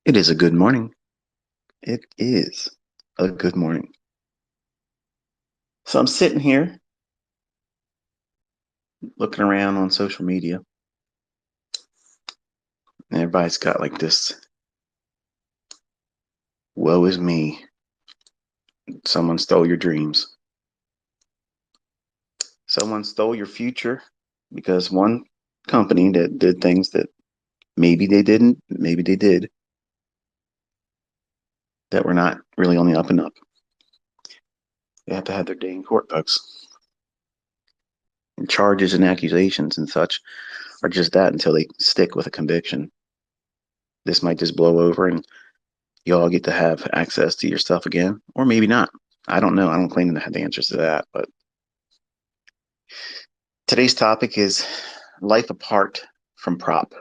It is a good morning. It is a good morning. So I'm sitting here looking around on social media, and everybody's got like this woe is me. Someone stole your dreams. Someone stole your future because one company that did things that maybe they didn't, maybe they did, that were not really on the up and up. They have to have their day in court, folks. And charges and accusations and such are just that until they stick with a conviction. This might just blow over and you all get to have access to your stuff again, or maybe not. I don't know. I don't claim to have the answers to that. But today's topic is life apart from prop.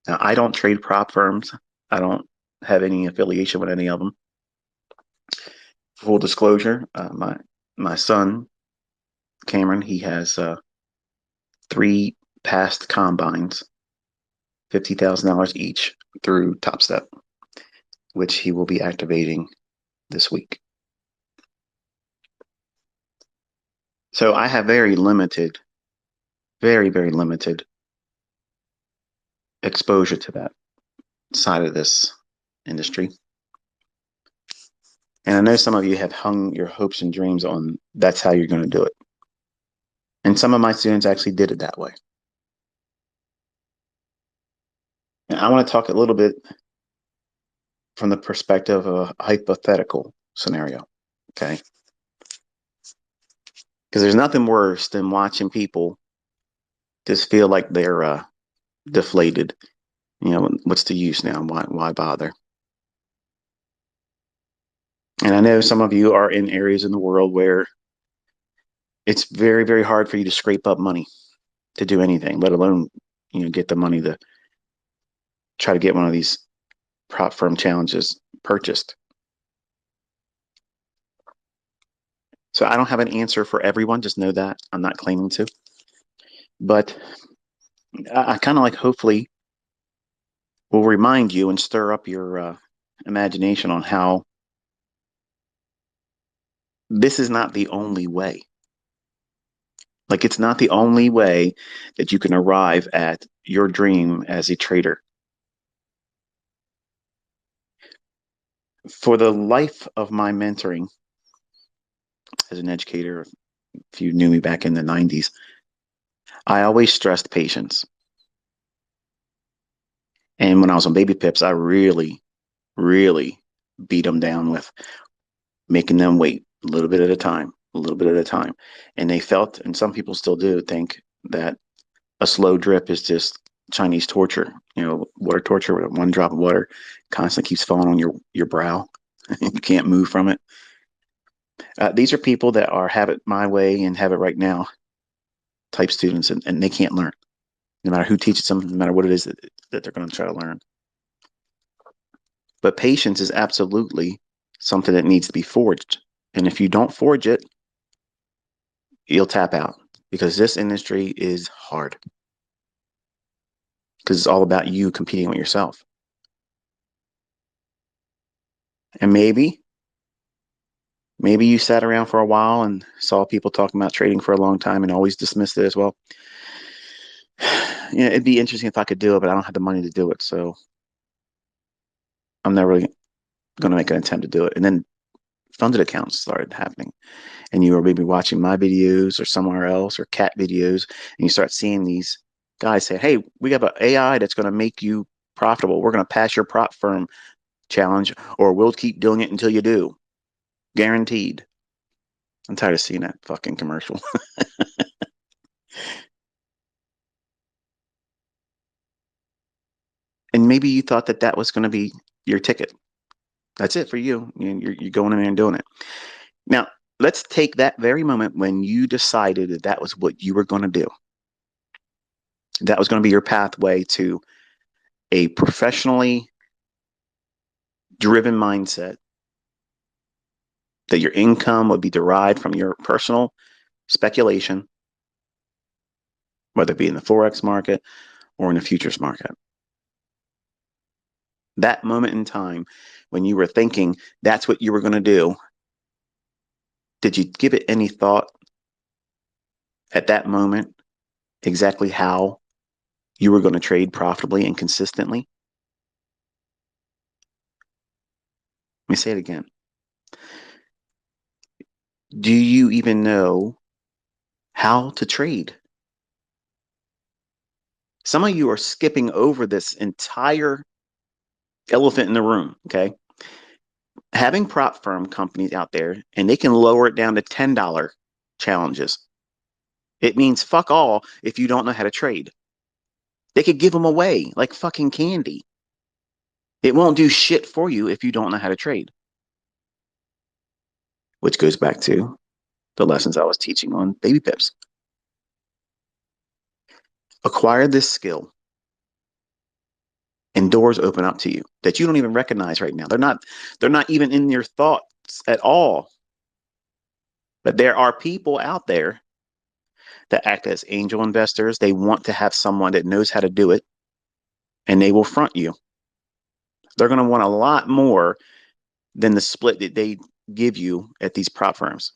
Now, I don't trade prop firms. I don't have any affiliation with any of them. Full disclosure: my son Cameron, he has three past combines, $50,000 each through Top Step, which he will be activating this week. So I have very limited, very limited exposure to that side of this industry. And I know some of you have hung your hopes and dreams on that's how you're going to do it. And some of my students actually did it that way. And I want to talk a little bit from the perspective of a hypothetical scenario. Okay. Because there's nothing worse than watching people just feel like they're deflated. You know, what's the use now? Why bother? And I know some of you are in areas in the world where it's very hard for you to scrape up money to do anything, let alone, get the money to try to get one of these prop firm challenges purchased. So I don't have an answer for everyone. Just know that I'm not claiming to, but I kind of like hopefully will remind you and stir up your imagination on how this is not the only way. Like it's not the only way that you can arrive at your dream as a trader. For the life of my mentoring as an educator, if you knew me back in the 90s, I always stressed patience. And when I was on Baby Pips, I really beat them down with making them wait a little bit at a time, a little bit at a time. And they felt, and some people still do, think that a slow drip is just Chinese torture, water torture, where one drop of water constantly keeps falling on your brow. You can't move from it. These are people that are have it my way and have it right now type students, and they can't learn, no matter who teaches them, no matter what it is that they're going to try to learn. But patience is absolutely something that needs to be forged. And if you don't forge it, you'll tap out because this industry is hard because it's all about you competing with yourself. And maybe you sat around for a while and saw people talking about trading for a long time and always dismissed it as well. It'd be interesting if I could do it, but I don't have the money to do it. So I'm not really going to make an attempt to do it. And then funded accounts started happening. And you were maybe watching my videos or somewhere else or cat videos, and you start seeing these guys say, hey, we have an AI that's going to make you profitable. We're going to pass your prop firm challenge, or we'll keep doing it until you do. Guaranteed. I'm tired of seeing that fucking commercial. And maybe you thought that that was going to be your ticket. That's it for you. You're going in there and doing it. Now, let's take that very moment when you decided that that was what you were going to do. That was going to be your pathway to a professionally driven mindset, that your income would be derived from your personal speculation, whether it be in the Forex market or in the futures market. That moment in time when you were thinking that's what you were going to do, did you give it any thought at that moment exactly how you were going to trade profitably and consistently? Let me say it again. Do you even know how to trade? Some of you are skipping over this entire elephant in the room, okay? Having prop firm companies out there, and they can lower it down to $10 challenges. It means fuck all if you don't know how to trade. They could give them away like fucking candy. It won't do shit for you if you don't know how to trade. Which goes back to the lessons I was teaching on baby pips. Acquire this skill and doors open up to you that you don't even recognize right now. They're not even in your thoughts at all. But there are people out there that act as angel investors. They want to have someone that knows how to do it, and they will front you. They're going to want a lot more than the split that they give you at these prop firms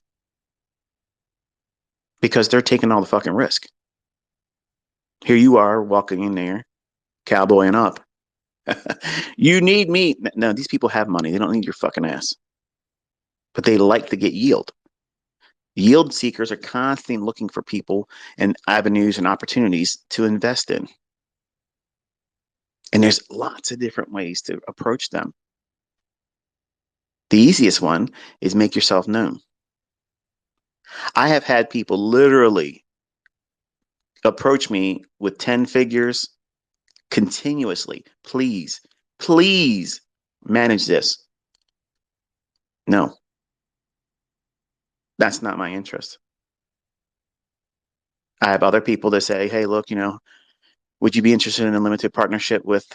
because they're taking all the fucking risk. Here you are walking in there, cowboying up. You need me. No, these people have money. They don't need your fucking ass. But they like to get yield. Yield seekers are constantly looking for people and avenues and opportunities to invest in. And there's lots of different ways to approach them. The easiest one is make yourself known. I have had people literally approach me with 10 figures continuously. Please, please manage this. No, that's not my interest. I have other people that say, hey, look, would you be interested in a limited partnership with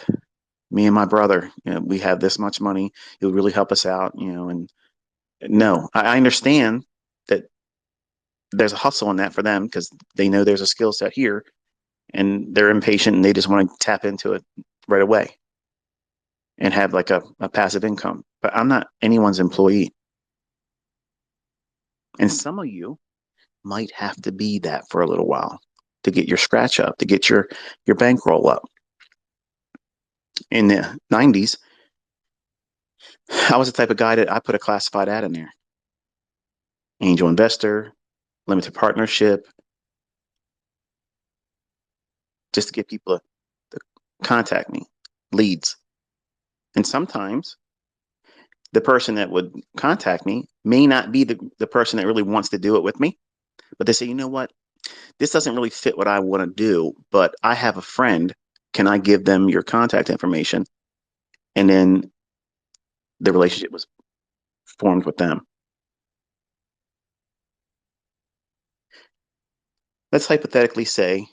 me and my brother? We have this much money. It would really help us out, and no, I understand that there's a hustle in that for them because they know there's a skill set here and they're impatient and they just want to tap into it right away and have like a passive income. But I'm not anyone's employee. And some of you might have to be that for a little while to get your scratch up, to get your bankroll up. In the 90s, I was the type of guy that I put a classified ad in there. Angel investor, limited partnership, just to get people to contact me, leads. And sometimes the person that would contact me may not be the person that really wants to do it with me, but they say, you know what? This doesn't really fit what I want to do, but I have a friend. Can I give them your contact information? And then the relationship was formed with them. Let's hypothetically say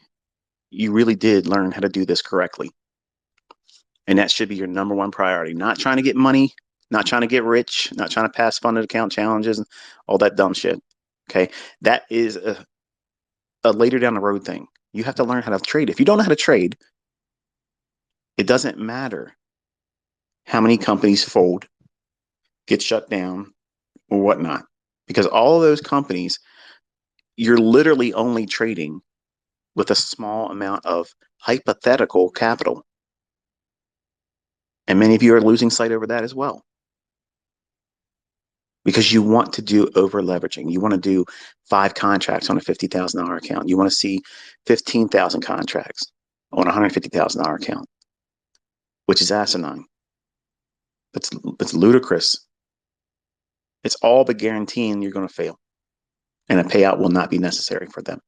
you really did learn how to do this correctly. And that should be your number one priority. Not trying to get money, not trying to get rich, not trying to pass funded account challenges and all that dumb shit. Okay. That is a later down the road thing. You have to learn how to trade. If you don't know how to trade, it doesn't matter how many companies fold, get shut down, or whatnot. Because all of those companies, you're literally only trading with a small amount of hypothetical capital. And many of you are losing sight over that as well. Because you want to do over leveraging. You want to do 5 contracts on a $50,000 account. You want to see 15,000 contracts on a $150,000 account, which is asinine. It's ludicrous. It's all but guaranteeing you're going to fail, and a payout will not be necessary for them.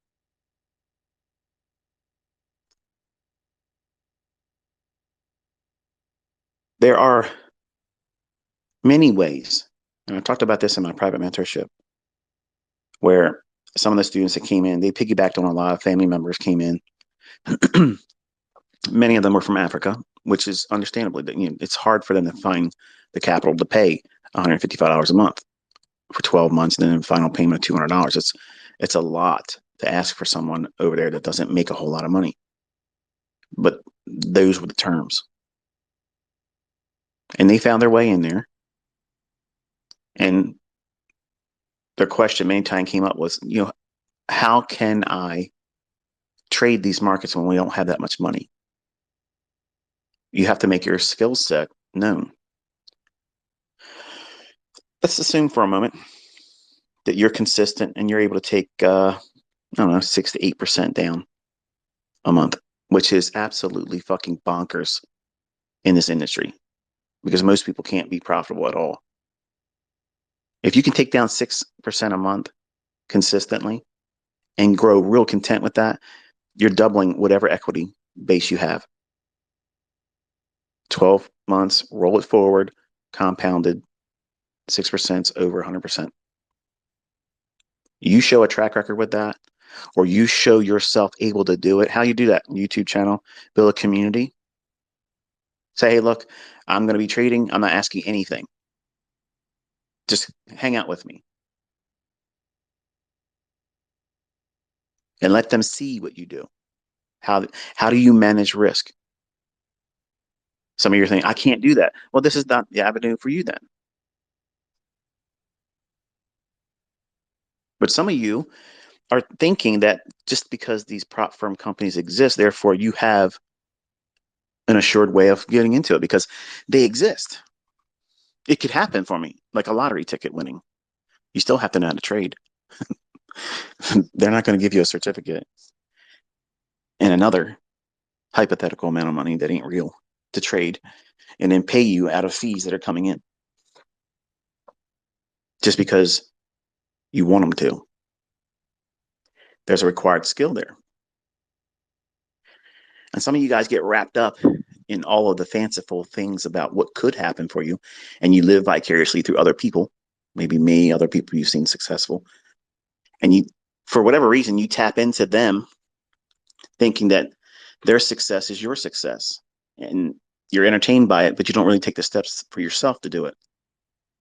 There are many ways, and I talked about this in my private mentorship, where some of the students that came in, they piggybacked on a lot of family members came in. Many of them were from Africa, which is understandably, it's hard for them to find the capital to pay $155 a month for 12 months and then a final payment of $200. It's a lot to ask for someone over there that doesn't make a whole lot of money. But those were the terms. And they found their way in there. And their question many times came up was, how can I trade these markets when we don't have that much money? You have to make your skill set known. Let's assume for a moment that you're consistent and you're able to take, I don't know, 6 to 8% down a month, which is absolutely fucking bonkers in this industry because most people can't be profitable at all. If you can take down 6% a month consistently and grow real content with that, you're doubling whatever equity base you have. 12 months, roll it forward, compounded, 6% over 100%. You show a track record with that, or you show yourself able to do it. How you do that? YouTube channel, build a community. Say, hey, look, I'm going to be trading. I'm not asking anything. Just hang out with me. And let them see what you do. How do you manage risk? Some of you are thinking, I can't do that. Well, this is not the avenue for you then. But some of you are thinking that just because these prop firm companies exist, therefore you have an assured way of getting into it because they exist. It could happen for me, like a lottery ticket winning. You still have to know how to trade. They're not going to give you a certificate and another hypothetical amount of money that ain't real to trade and then pay you out of fees that are coming in just because you want them to. There's a required skill there. And some of you guys get wrapped up in all of the fanciful things about what could happen for you, and you live vicariously through other people, maybe me, other people you've seen successful, and you, for whatever reason, you tap into them thinking that their success is your success, and you're entertained by it, but you don't really take the steps for yourself to do it.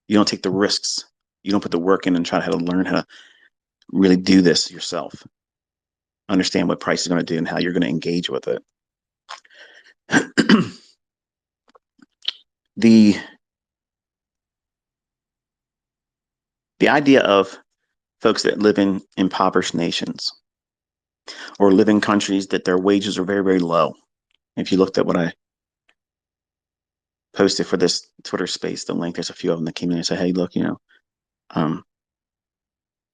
You don't take the risks. You don't put the work in and try to learn how to really do this yourself. Understand what price is going to do and how you're going to engage with it. the the idea of folks that live in impoverished nations or live in countries that their wages are very, very low. If you looked at what I posted for this Twitter space, the link, there's a few of them that came in and said, hey, look, um,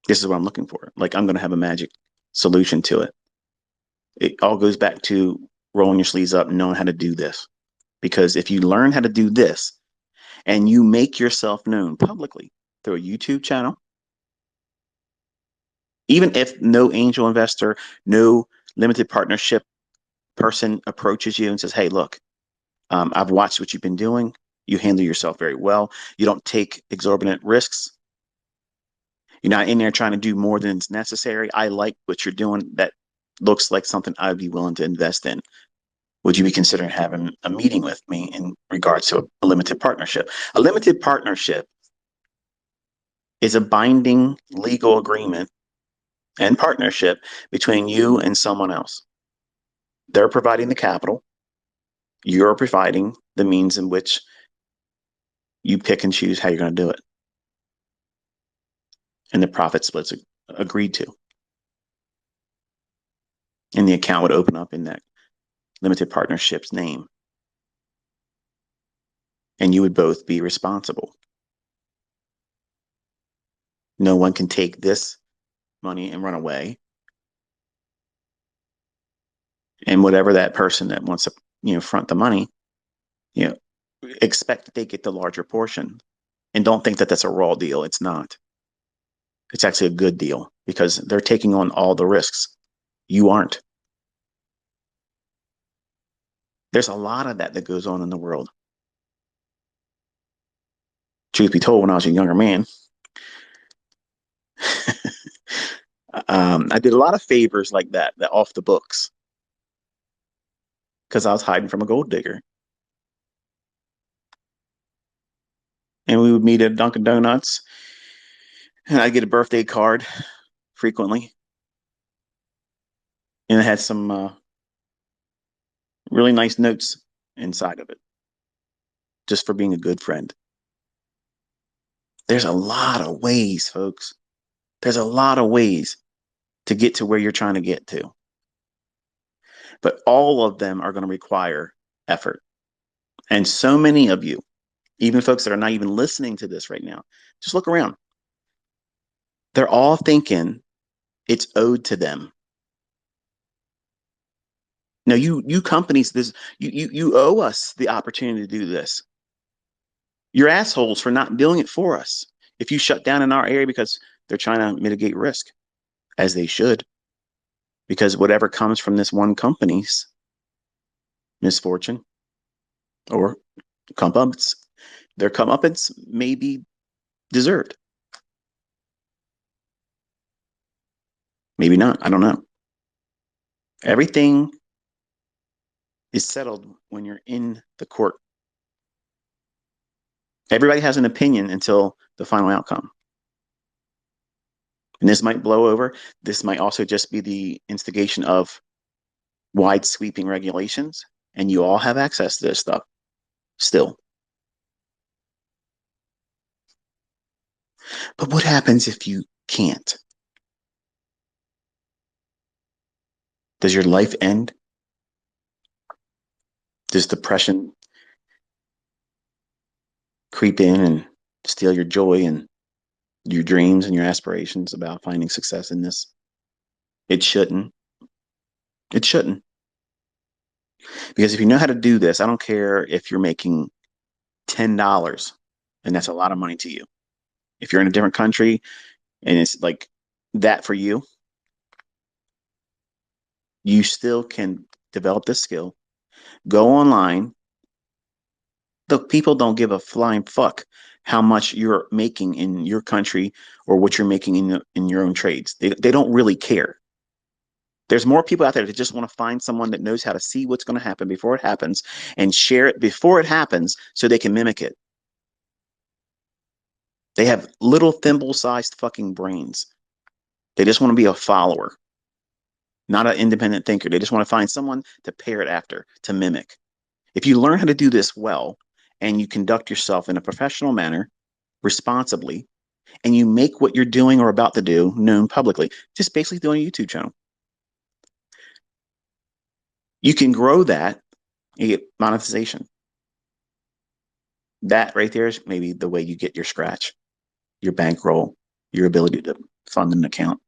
this is what I'm looking for. Like, I'm going to have a magic solution to it. It all goes back to rolling your sleeves up and knowing how to do this. Because if you learn how to do this and you make yourself known publicly through a YouTube channel, even if no angel investor, no limited partnership person approaches you and says, hey, look, I've watched what you've been doing. You handle yourself very well. You don't take exorbitant risks. You're not in there trying to do more than is necessary. I like what you're doing. That looks like something I'd be willing to invest in. Would you be considering having a meeting with me in regards to a limited partnership? A limited partnership is a binding legal agreement and partnership between you and someone else. They're providing the capital. You're providing the means in which you pick and choose how you're going to do it. And the profit splits agreed to. And the account would open up in that limited partnership's name. And you would both be responsible. No one can take this money and run away. And whatever that person that wants to, front the money, expect that they get the larger portion. And don't think that that's a raw deal. It's not. It's actually a good deal because they're taking on all the risks. You aren't. There's a lot of that goes on in the world. Truth be told, when I was a younger man, I did a lot of favors like that off the books because I was hiding from a gold digger. And we would meet at Dunkin' Donuts, and I'd get a birthday card frequently. And it had some really nice notes inside of it. just for being a good friend. There's a lot of ways, folks. There's a lot of ways to get to where you're trying to get to. But all of them are going to require effort. And so many of you, even folks that are not even listening to this right now, just look around. They're all thinking it's owed to them. Now, you companies, you owe us the opportunity to do this. You're assholes for not doing it for us. If you shut down in our area because they're trying to mitigate risk, as they should, because whatever comes from this one company's misfortune or comeuppance, their comeuppance may be deserved. Maybe not. I don't know. Everything is settled when you're in the court. Everybody has an opinion until the final outcome. And this might blow over. This might also just be the instigation of wide sweeping regulations, and you all have access to this stuff still. But what happens if you can't? Does your life end? Does depression creep in and steal your joy and your dreams and your aspirations about finding success in this? It shouldn't. It shouldn't. Because if you know how to do this, I don't care if you're making $10 and that's a lot of money to you. If you're in a different country and it's like that for you, you still can develop this skill. Go online. The people don't give a flying fuck how much you're making in your country or what you're making in your own trades. They don't really care. There's more people out there that just want to find someone that knows how to see what's going to happen before it happens and share it before it happens so they can mimic it. They have little thimble-sized fucking brains. They just want to be a follower, not an independent thinker. They just want to find someone to pair it after, to mimic. If you learn how to do this well and you conduct yourself in a professional manner, responsibly, and you make what you're doing or about to do known publicly, just basically doing a YouTube channel, you can grow that and get monetization. That right there is maybe the way you get your scratch, your bankroll, your ability to fund an account.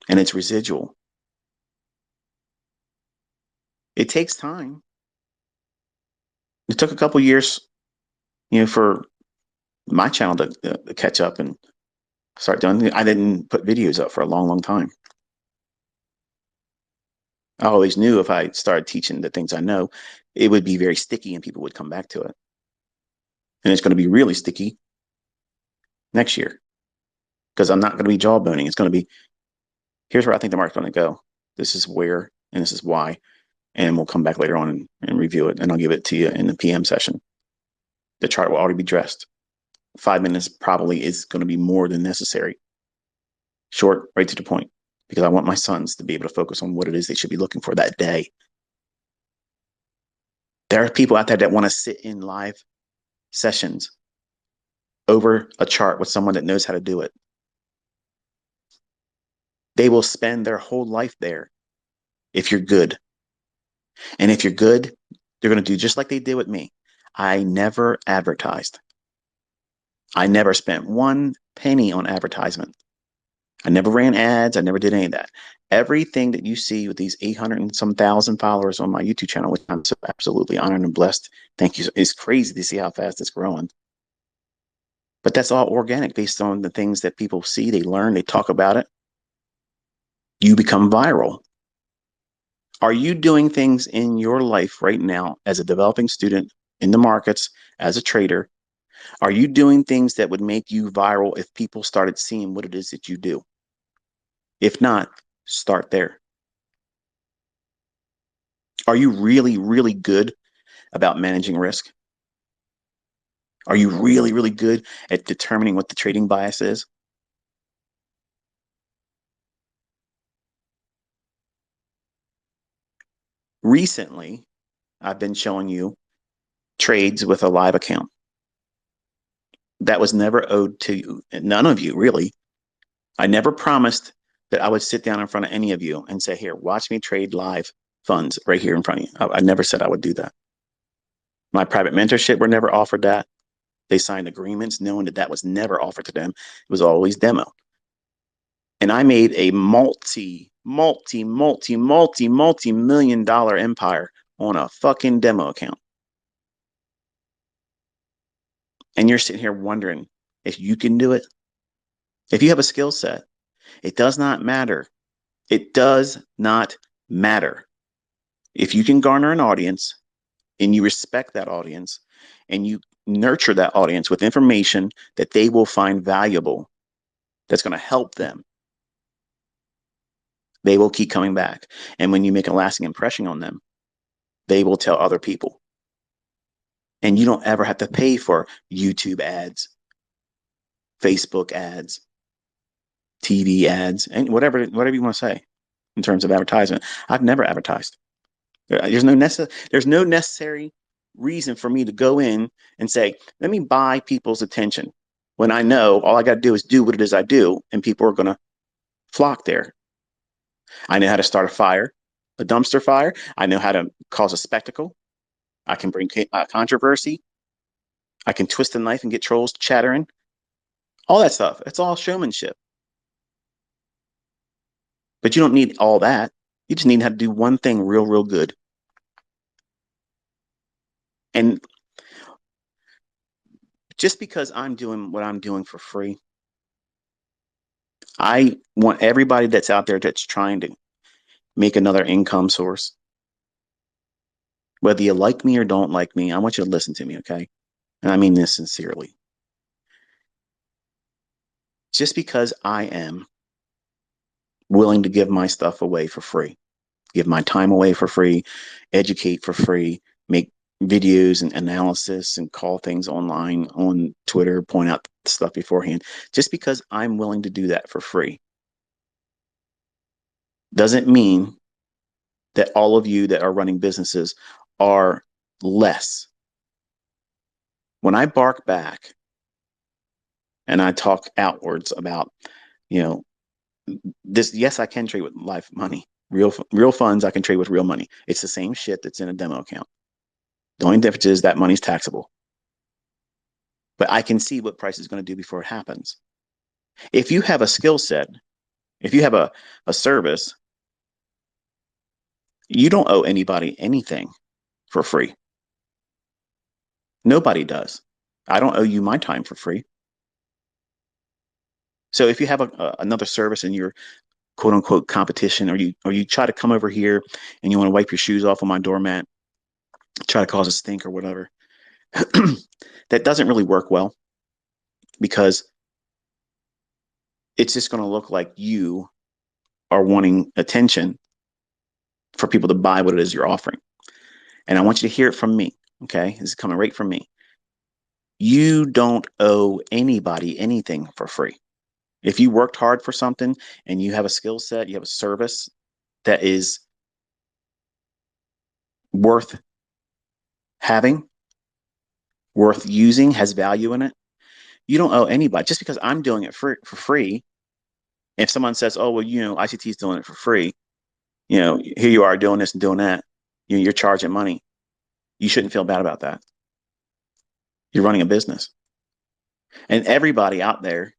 And it's residual. It takes time. It took a couple years, for my channel to catch up and start doing. I didn't put videos up for a long, long time. I always knew if I started teaching the things I know, it would be very sticky and people would come back to it. And it's going to be really sticky next year because I'm not going to be jawboning. It's going to be, here's where I think the market's going to go. This is where, and this is why. And we'll come back later on and review it. And I'll give it to you in the PM session. The chart will already be dressed. 5 minutes probably is going to be more than necessary. Short, right to the point, because I want my sons to be able to focus on what it is they should be looking for that day. There are people out there that want to sit in live sessions over a chart with someone that knows how to do it. They will spend their whole life there if you're good. And if you're good, they're going to do just like they did with me. I never advertised. I never spent one penny on advertisement. I never ran ads. I never did any of that. Everything that you see with these 800 and some thousand followers on my YouTube channel, which I'm so absolutely honored and blessed. Thank you. It's crazy to see how fast it's growing. But that's all organic based on the things that people see, they learn, they talk about it. You become viral. Are you doing things in your life right now as a developing student in the markets, as a trader? Are you doing things that would make you viral if people started seeing what it is that you do? If not, start there. Are you really, really good about managing risk? Are you really, really good at determining what the trading bias is? Recently, I've been showing you trades with a live account. That was never owed to none of you, really. I never promised that I would sit down in front of any of you and say, here, watch me trade live funds right here in front of you. I never said I would do that. My private mentorship were never offered that. They signed agreements knowing that that was never offered to them. It was always demo. And I made a multi-million-dollar empire on a fucking demo account. And you're sitting here wondering if you can do it. If you have a skill set, it does not matter. It does not matter. If you can garner an audience and you respect that audience and you nurture that audience with information that they will find valuable, that's going to help them, they will keep coming back. And when you make a lasting impression on them, they will tell other people. And you don't ever have to pay for YouTube ads, Facebook ads, TV ads, and whatever you want to say in terms of advertisement. I've never advertised. There's no necessary reason for me to go in and say, let me buy people's attention when I know all I got to do is do what it is I do, and people are going to flock there. I know how to start a fire, a dumpster fire. I know how to cause a spectacle. I can bring controversy. I can twist a knife and get trolls chattering. All that stuff. It's all showmanship. But you don't need all that. You just need how to do one thing real, real good. And just because I'm doing what I'm doing for free, I want everybody that's out there that's trying to make another income source, whether you like me or don't like me, I want you to listen to me, okay? And I mean this sincerely. Just because I am willing to give my stuff away for free, give my time away for free, educate for free, make videos and analysis and call things online on Twitter, point out stuff beforehand, just because I'm willing to do that for free doesn't mean that all of you that are running businesses are less. When I bark back and I talk outwards about, this, yes, I can trade with live money, real funds. I can trade with real money. It's the same shit that's in a demo account. The only difference is that money's taxable. But I can see what price is going to do before it happens. If you have a skill set, if you have a service, you don't owe anybody anything for free. Nobody does. I don't owe you my time for free. So if you have another service and you're quote unquote competition, or you try to come over here and you want to wipe your shoes off on my doormat, try to cause a stink or whatever, that doesn't really work well, because it's just going to look like you are wanting attention for people to buy what it is you're offering. And I want you to hear it from me. Okay. This is coming right from me. You don't owe anybody anything for free. If you worked hard for something and you have a skill set, you have a service that is worth having, worth using, has value in it, you don't owe anybody. Just because I'm doing it for free, if someone says, oh, well, ICT is doing it for free, here you are doing this and doing that, you're charging money. You shouldn't feel bad about that. You're running a business. And everybody out there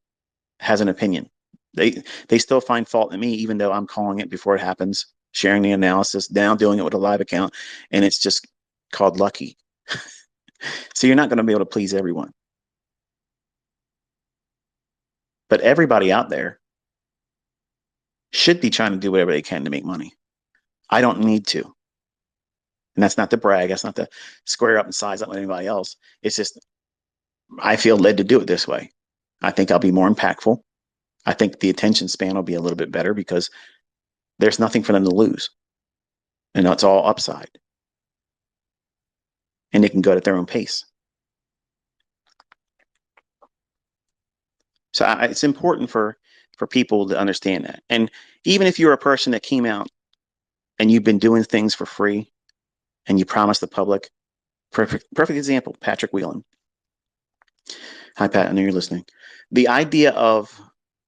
has an opinion. They still find fault in me, even though I'm calling it before it happens, sharing the analysis, now doing it with a live account, and it's just called lucky. So you're not going to be able to please everyone. But everybody out there should be trying to do whatever they can to make money. I don't need to. And that's not to brag. That's not to square up and size up with anybody else. It's just, I feel led to do it this way. I think I'll be more impactful. I think the attention span will be a little bit better because there's nothing for them to lose. And that's all upside. And they can go at their own pace. So it's important for people to understand that. And even if you're a person that came out and you've been doing things for free and you promised the public Perfect example, Patrick Whelan. Hi, Pat. I know you're listening. The idea of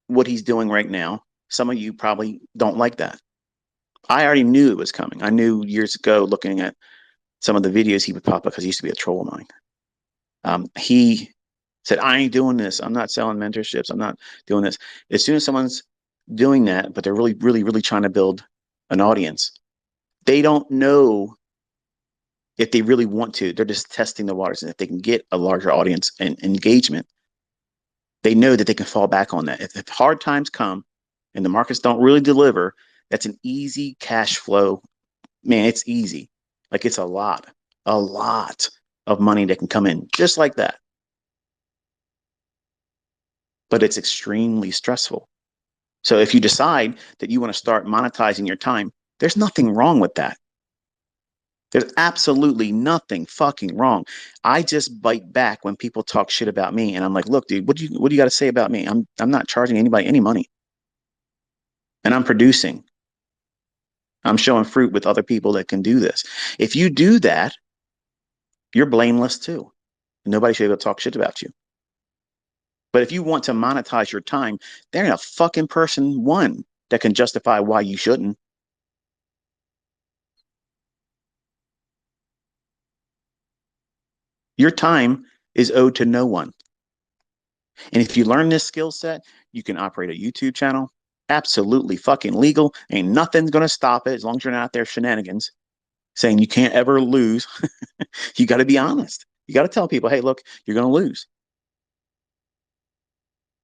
what he's doing right now, some of you probably don't like that. I already knew it was coming. I knew years ago looking at some of the videos he would pop up because he used to be a troll of mine. He said, I ain't doing this. I'm not selling mentorships. I'm not doing this. As soon as someone's doing that, but they're really, really, really trying to build an audience, they don't know if they really want to. They're just testing the waters. And if they can get a larger audience and engagement, they know that they can fall back on that. If hard times come and the markets don't really deliver, that's an easy cash flow. Man, it's easy. Like it's a lot of money that can come in just like that. But it's extremely stressful. So if you decide that you want to start monetizing your time, there's nothing wrong with that. There's absolutely nothing fucking wrong. I just bite back when people talk shit about me, and I'm like, look, dude, what do you got to say about me? I'm not charging anybody any money, and I'm producing. I'm showing fruit with other people that can do this. If you do that, you're blameless too. Nobody should be able to talk shit about you. But if you want to monetize your time, there ain't a fucking person one that can justify why you shouldn't. Your time is owed to no one. And if you learn this skill set, you can operate a YouTube channel. Absolutely fucking legal. Ain't nothing's going to stop it as long as you're not out there shenanigans saying you can't ever lose. You got to be honest. You got to tell people, hey, look, you're going to lose.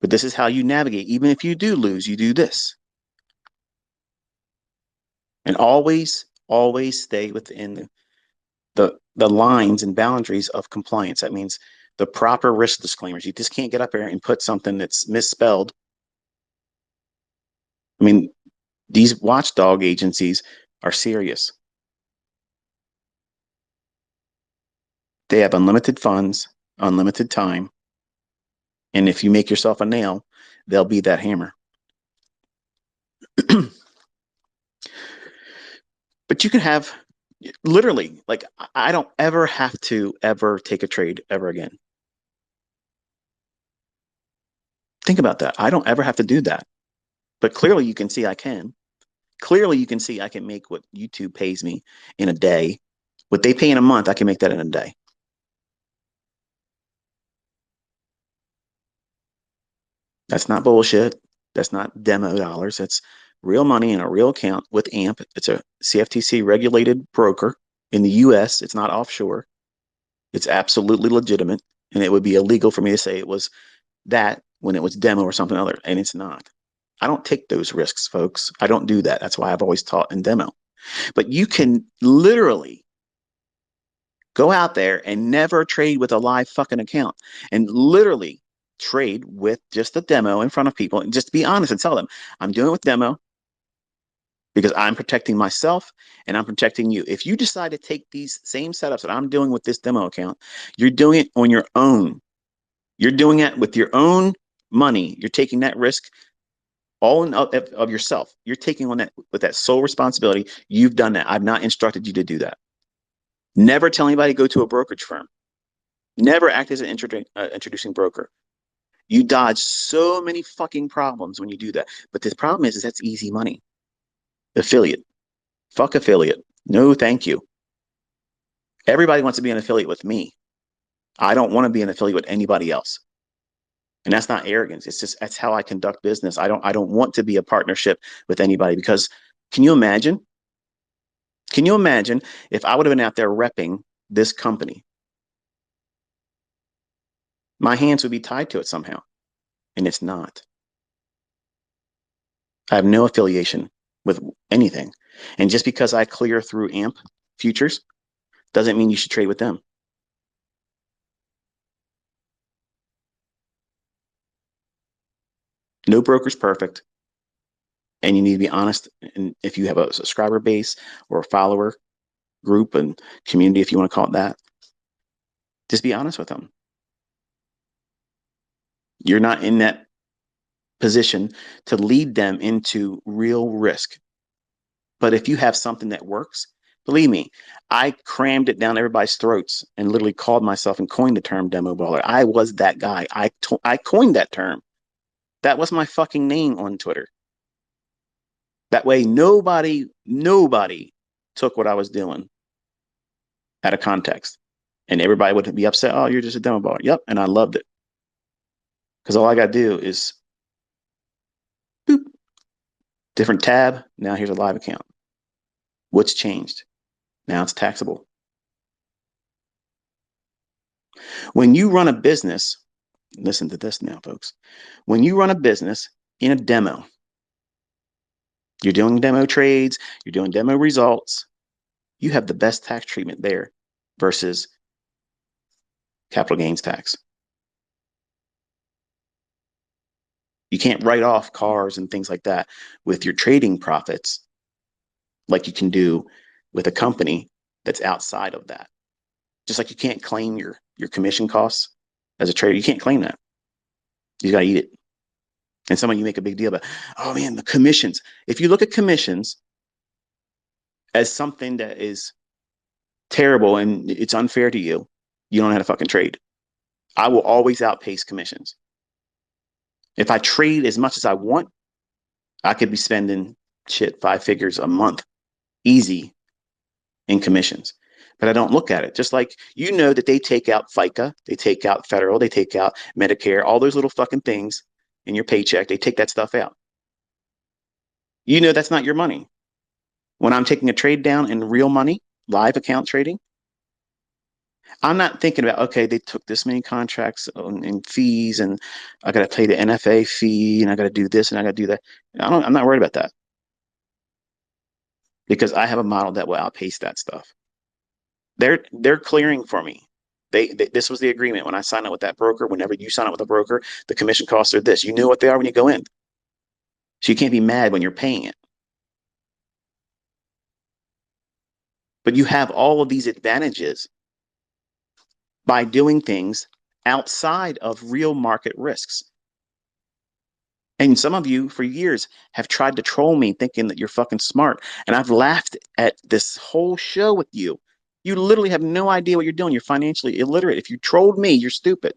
But this is how you navigate. Even if you do lose, you do this. And always stay within the lines and boundaries of compliance. That means the proper risk disclaimers. You just can't get up there and put something that's misspelled. I mean, these watchdog agencies are serious. They have unlimited funds, unlimited time. And if you make yourself a nail, they'll be that hammer. But you can have literally, like, I don't ever have to ever take a trade ever again. Think about that. I don't ever have to do that. But clearly you can see I can. Clearly you can see I can make what YouTube pays me in a day. What they pay in a month, I can make that in a day. That's not bullshit. That's not demo dollars. That's real money in a real account with AMP. It's a CFTC regulated broker in the US. It's not offshore. It's absolutely legitimate. And it would be illegal for me to say it was that when it was demo or something other. And it's not. I don't take those risks, folks. I don't do that. That's why I've always taught in demo. But you can literally go out there and never trade with a live fucking account and literally trade with just a demo in front of people and just be honest and tell them, I'm doing it with demo because I'm protecting myself and I'm protecting you. If you decide to take these same setups that I'm doing with this demo account, you're doing it on your own. You're doing it with your own money. You're taking that risk all of yourself. You're taking on that with that sole responsibility. You've done that. I've not instructed you to do that. Never tell anybody to go to a brokerage firm. Never act as an introducing broker. You dodge so many fucking problems when you do that. But the problem is that's easy money. Affiliate. Fuck affiliate. No, thank you. Everybody wants to be an affiliate with me. I don't want to be an affiliate with anybody else. And that's not arrogance. It's just that's how I conduct business. I don't want to be a partnership with anybody because can you imagine? Can you imagine if I would have been out there repping this company? My hands would be tied to it somehow. And it's not. I have no affiliation with anything. And just because I clear through AMP futures doesn't mean you should trade with them. No broker's perfect. And you need to be honest. And if you have a subscriber base or a follower group and community, if you want to call it that, just be honest with them. You're not in that position to lead them into real risk. But if you have something that works, Believe me, I crammed it down everybody's throats and literally called myself and coined the term demo baller. I was that guy. I coined that term. That was my fucking name on Twitter. That way, nobody took what I was doing out of context. And everybody would be upset. Oh, you're just a demo baller. Yep. And I loved it. Because all I got to do is boop, different tab. Now here's a live account. What's changed? Now it's taxable. When you run a business, listen to this now, folks. When you run a business in a demo, you're doing demo trades, you're doing demo results, you have the best tax treatment there versus capital gains tax. You can't write off cars and things like that with your trading profits like you can do with a company that's outside of that. Just like you can't claim your commission costs as a trader, you can't claim that. You got to eat it. And some of you make a big deal about, oh man, the commissions. If you look at commissions as something that is terrible and it's unfair to you, you don't know how to fucking trade. I will always outpace commissions. If I trade as much as I want, I could be spending 5 figures a month easy in commissions. But I don't look at it. Just like you know that they take out FICA, they take out federal, they take out Medicare, all those little fucking things in your paycheck, they take that stuff out. You know that's not your money. When I'm taking a trade down in real money, live account trading, I'm not thinking about, okay, they took this many contracts in fees and I got to pay the NFA fee and I got to do this and I got to do that. I'm not worried about that because I have a model that will outpace that stuff. They're clearing for me. This was the agreement when I signed up with that broker. Whenever you sign up with a broker, the commission costs are this. You know what they are when you go in. So you can't be mad when you're paying it. But you have all of these advantages by doing things outside of real market risks. And some of you for years have tried to troll me thinking that you're fucking smart. And I've laughed at this whole show with you. You literally have no idea what you're doing. You're financially illiterate. If you trolled me, you're stupid.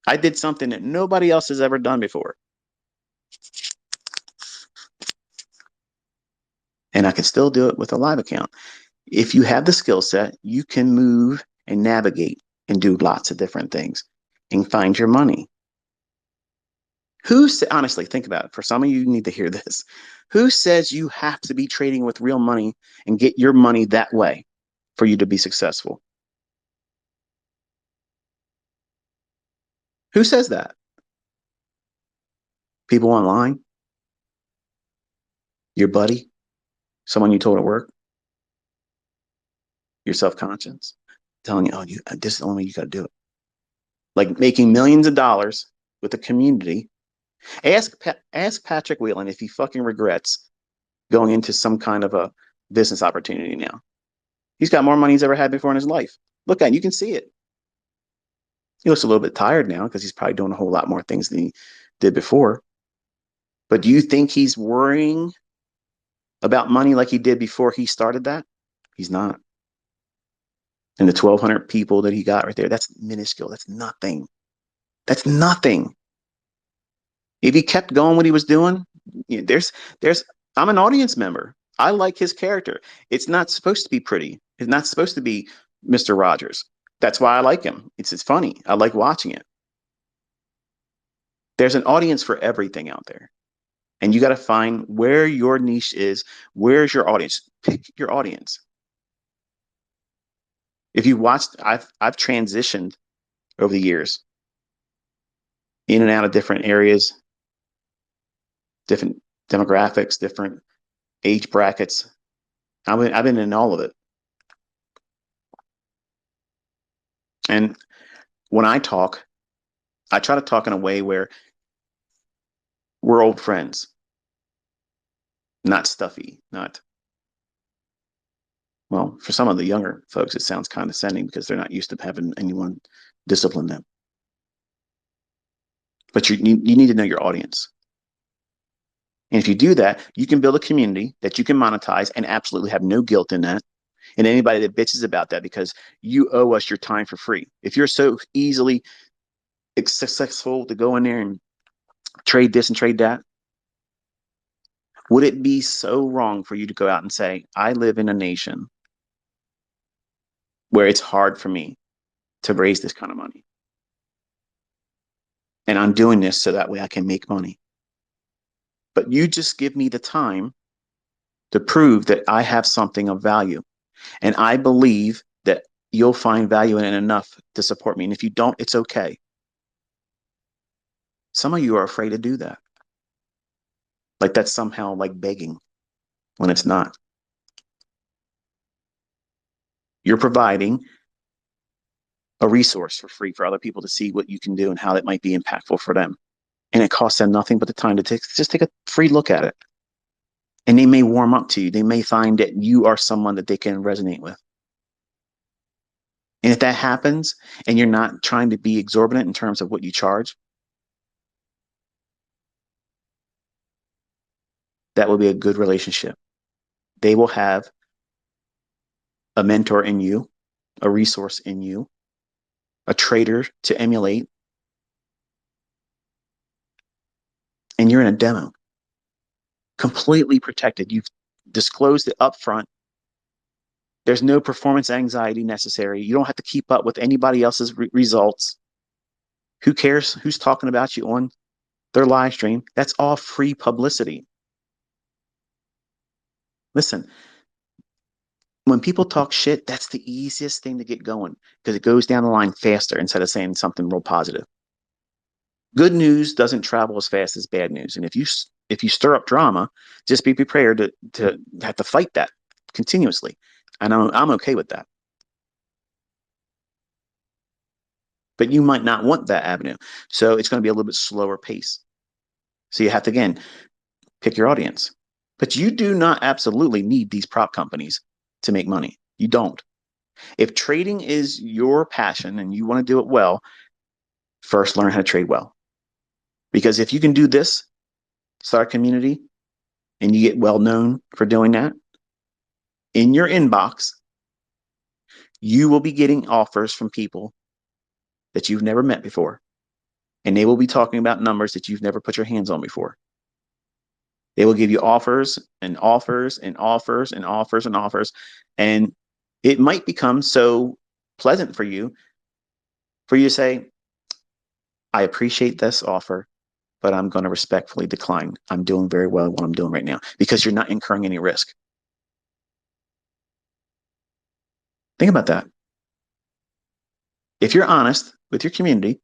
I did something that nobody else has ever done before. And I can still do it with a live account. If you have the skill set, you can move and navigate and do lots of different things and find your money. Honestly, think about it. For some of you, need to hear this. Who says you have to be trading with real money and get your money that way for you to be successful? Who says that? People online? Your buddy? Someone you told at work? Your self-conscious? Telling you, oh, this is the only way you got to do it. Like making millions of dollars with a community. Ask Patrick Whelan if he fucking regrets going into some kind of a business opportunity now. He's got more money he's ever had before in his life. Look at it, you can see it. He looks a little bit tired now because he's probably doing a whole lot more things than he did before. But do you think he's worrying about money like he did before he started that? He's not. And the 1,200 people that he got right there, that's minuscule. That's nothing. That's nothing. If he kept going what he was doing, I'm an audience member. I like his character. It's not supposed to be pretty. It's not supposed to be Mr. Rogers. That's why I like him. It's funny. I like watching it. There's an audience for everything out there. And you got to find where your niche is. Where's your audience? Pick your audience. If you watched, I've transitioned over the years in and out of different areas, different demographics, different age brackets. I've been in all of it. And when I talk, I try to talk in a way where we're old friends, not stuffy, not, well, for some of the younger folks, it sounds condescending because they're not used to having anyone discipline them. But you need to know your audience. And if you do that, you can build a community that you can monetize and absolutely have no guilt in that. And anybody that bitches about that because you owe us your time for free. If you're so easily successful to go in there and trade this and trade that, would it be so wrong for you to go out and say, I live in a nation where it's hard for me to raise this kind of money? And I'm doing this so that way I can make money. But you just give me the time to prove that I have something of value. And I believe that you'll find value in it enough to support me. And if you don't, it's okay. Some of you are afraid to do that. Like that's somehow like begging when it's not. You're providing a resource for free for other people to see what you can do and how it might be impactful for them. And it costs them nothing but the time to just take a free look at it. And they may warm up to you. They may find that you are someone that they can resonate with. And if that happens and you're not trying to be exorbitant in terms of what you charge, that will be a good relationship. They will have a mentor in you, a resource in you, a trader to emulate, and you're in a demo, completely protected. You've disclosed it up front. There's no performance anxiety necessary. You don't have to keep up with anybody else's results. Who cares who's talking about you on their live stream? That's all free publicity. Listen, when people talk shit, that's the easiest thing to get going because it goes down the line faster instead of saying something real positive. Good news doesn't travel as fast as bad news. And if you stir up drama, just be prepared to have to fight that continuously. And I'm okay with that. But you might not want that avenue. So it's going to be a little bit slower pace. So you have to, again, pick your audience. But you do not absolutely need these prop companies to make money. You don't. If trading is your passion and you want to do it well, first learn how to trade well. Because if you can do this, start a community, and you get well known for doing that, in your inbox, you will be getting offers from people that you've never met before. And they will be talking about numbers that you've never put your hands on before. They will give you offers and offers and offers and offers and offers. And it might become so pleasant for you to say, I appreciate this offer, but I'm going to respectfully decline. I'm doing very well what I'm doing right now because you're not incurring any risk. Think about that. If you're honest with your community,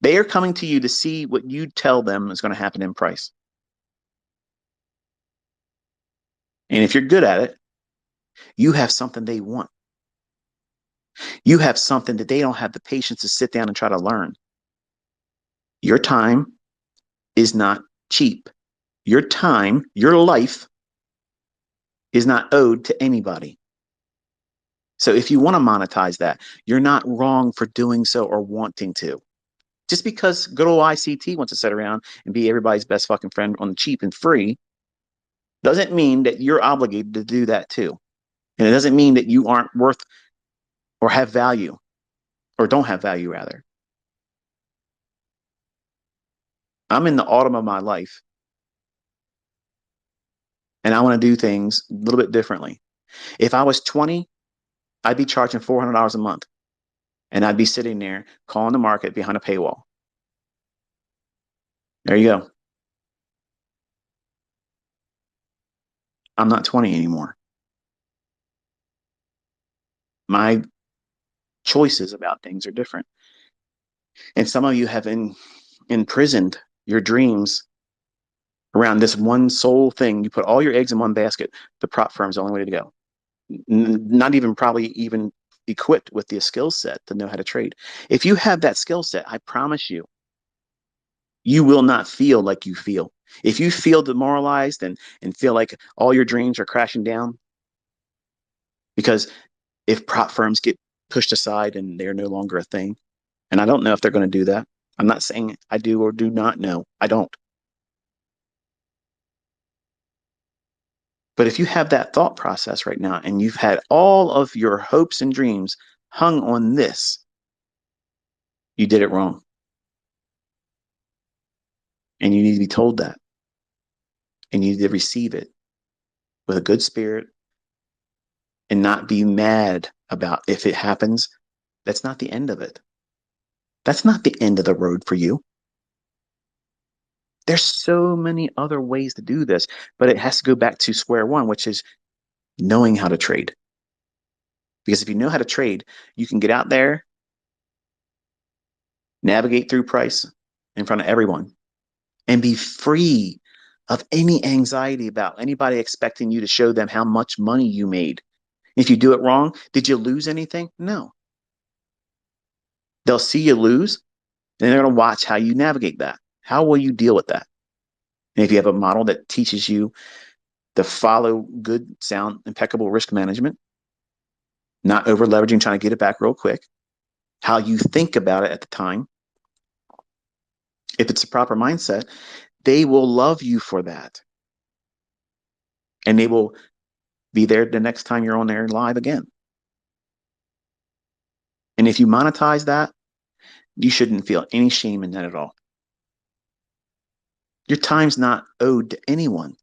they are coming to you to see what you tell them is going to happen in price. And if you're good at it, you have something they want. You have something that they don't have the patience to sit down and try to learn. Your time is not cheap. Your time, your life is not owed to anybody. So if you want to monetize that, you're not wrong for doing so or wanting to. Just because good old ICT wants to sit around and be everybody's best fucking friend on the cheap and free doesn't mean that you're obligated to do that too. And it doesn't mean that you aren't worth or have value or don't have value rather. I'm in the autumn of my life and I want to do things a little bit differently. If I was 20, I'd be charging $400 a month and I'd be sitting there calling the market behind a paywall. There you go. I'm not 20 anymore. My choices about things are different. And some of you have imprisoned your dreams around this one sole thing. You put all your eggs in one basket. The prop firm is the only way to go. Not even probably even equipped with the skill set to know how to trade. If you have that skill set, I promise you, you will not feel like you feel. If you feel demoralized and feel like all your dreams are crashing down, because if prop firms get pushed aside and they're no longer a thing, and I don't know if they're going to do that. I'm not saying I do or do not know. I don't. But if you have that thought process right now and you've had all of your hopes and dreams hung on this, you did it wrong. And you need to be told that. And you need to receive it with a good spirit and not be mad about if it happens. That's not the end of it. That's not the end of the road for you. There's so many other ways to do this, but it has to go back to square one, which is knowing how to trade. Because if you know how to trade, you can get out there, navigate through price in front of everyone, and be free of any anxiety about anybody expecting you to show them how much money you made. If you do it wrong, did you lose anything? No. They'll see you lose, and they're going to watch how you navigate that. How will you deal with that? And if you have a model that teaches you to follow good, sound, impeccable risk management, not over leveraging, trying to get it back real quick, how you think about it at the time, if it's a proper mindset, they will love you for that. And they will be there the next time you're on there live again. And if you monetize that, you shouldn't feel any shame in that at all. Your time's not owed to anyone.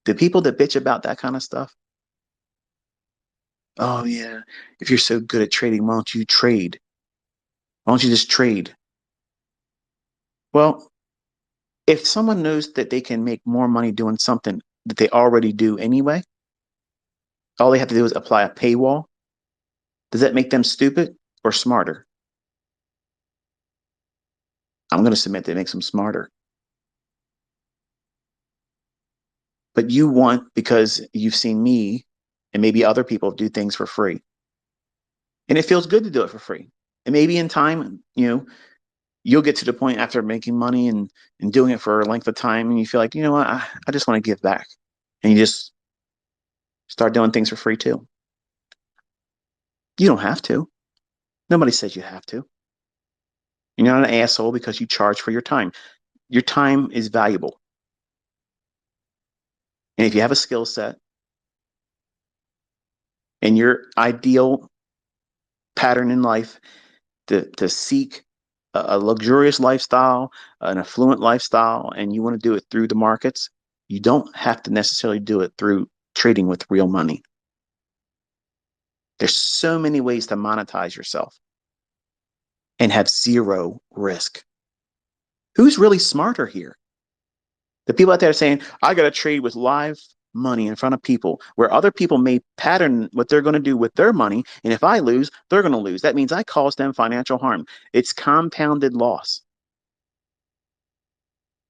The people that bitch about that kind of stuff, oh yeah, if you're so good at trading, why don't you trade? Why don't you just trade? Well, if someone knows that they can make more money doing something that they already do anyway, all they have to do is apply a paywall. Does that make them stupid or smarter? I'm going to submit that it makes them smarter. But you want, because you've seen me and maybe other people do things for free. And it feels good to do it for free. And maybe in time, you'll get to the point after making money and doing it for a length of time and you feel like, you know what, I just want to give back. And you just start doing things for free too. You don't have to. Nobody says you have to. You're not an asshole because you charge for your time. Your time is valuable. And if you have a skill set and your ideal pattern in life to seek a luxurious lifestyle, an affluent lifestyle, and you want to do it through the markets, you don't have to necessarily do it through trading with real money. There's so many ways to monetize yourself and have zero risk. Who's really smarter here? The people out there saying, I got to trade with live money in front of people where other people may pattern what they're going to do with their money. And if I lose, they're going to lose. That means I caused them financial harm. It's compounded loss.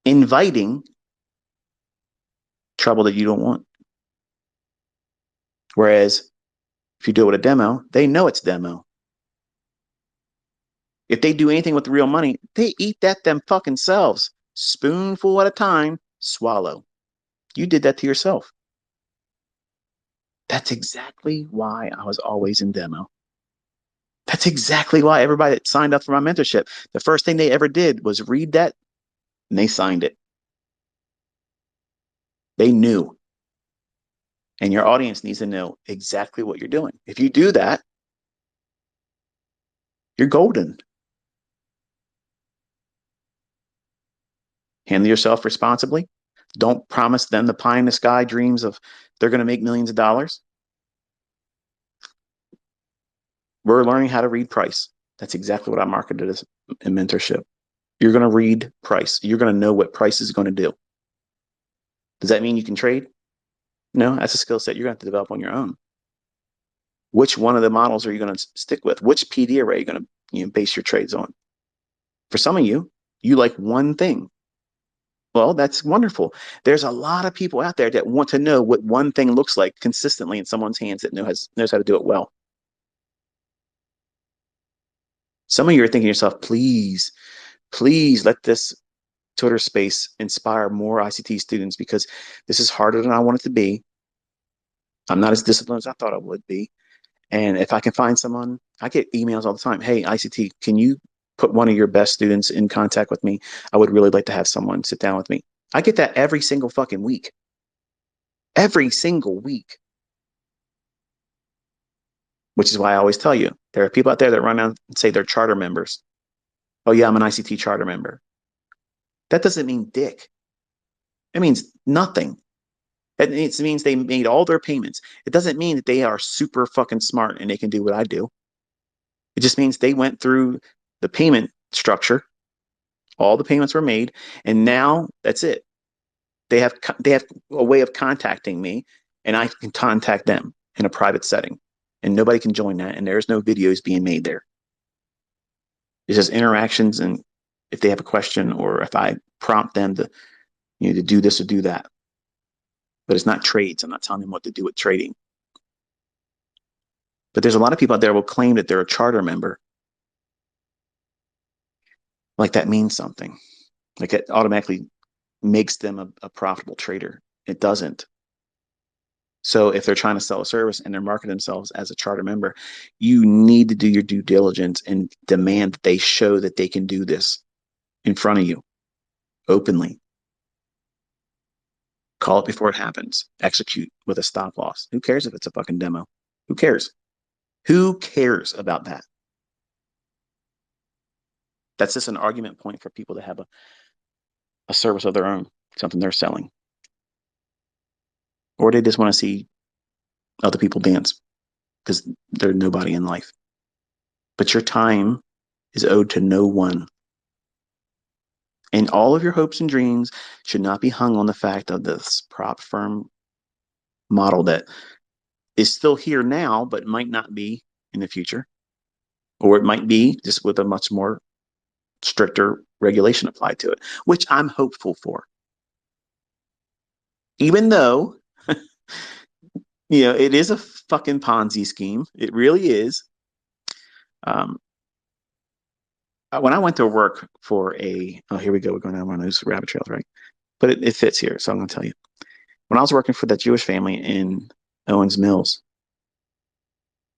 Inviting trouble that you don't want. Whereas if you do it with a demo, they know it's demo. If they do anything with the real money, they eat that them fucking selves. Spoonful at a time, swallow. You did that to yourself. That's exactly why I was always in demo. That's exactly why everybody that signed up for my mentorship, the first thing they ever did was read that and they signed it. They knew. And your audience needs to know exactly what you're doing. If you do that, you're golden. Handle yourself responsibly. Don't promise them the pie in the sky dreams of they're going to make millions of dollars. We're learning how to read price. That's exactly what I marketed as a mentorship. You're going to read price. You're going to know what price is going to do. Does that mean you can trade? No, that's a skill set you're going to have to develop on your own. Which one of the models are you going to stick with? Which PD array are you going to base your trades on? For some of you, you like one thing. Well, that's wonderful. There's a lot of people out there that want to know what one thing looks like consistently in someone's hands that knows how to do it well. Some of you are thinking to yourself, please, please let this Twitter space inspire more ICT students because this is harder than I want it to be. I'm not as disciplined as I thought I would be. And if I can find someone, I get emails all the time. Hey, ICT, can you put one of your best students in contact with me. I would really like to have someone sit down with me. I get that every single fucking week. Every single week. Which is why I always tell you, there are people out there that run out and say they're charter members. Oh yeah, I'm an ICT charter member. That doesn't mean dick. It means nothing. It means they made all their payments. It doesn't mean that they are super fucking smart and they can do what I do. It just means they went through the payment structure. All the payments were made, and now that's it. They have a way of contacting me, and I can contact them in a private setting, and nobody can join that, and there's no videos being made there. It's just interactions, and if they have a question or if I prompt them to to do this or do that. But it's not trades. I'm not telling them what to do with trading. But there's a lot of people out there who will claim that they're a charter member. Like that means something. Like it automatically makes them a profitable trader. It doesn't. So if they're trying to sell a service and they're marketing themselves as a charter member, you need to do your due diligence and demand that they show that they can do this in front of you openly. Call it before it happens. Execute with a stop loss. Who cares if it's a fucking demo? Who cares? Who cares about that? That's just an argument point for people that have a service of their own, something they're selling. Or they just want to see other people dance because they're nobody in life. But your time is owed to no one. And all of your hopes and dreams should not be hung on the fact of this prop firm model that is still here now, but might not be in the future. Or it might be just with a much more stricter regulation applied to it, which I'm hopeful for. Even though, it is a fucking Ponzi scheme. It really is. Um, when I went to work for here we go. We're going down one of those rabbit trails, right? But it fits here. So I'm going to tell you. When I was working for that Jewish family in Owens Mills,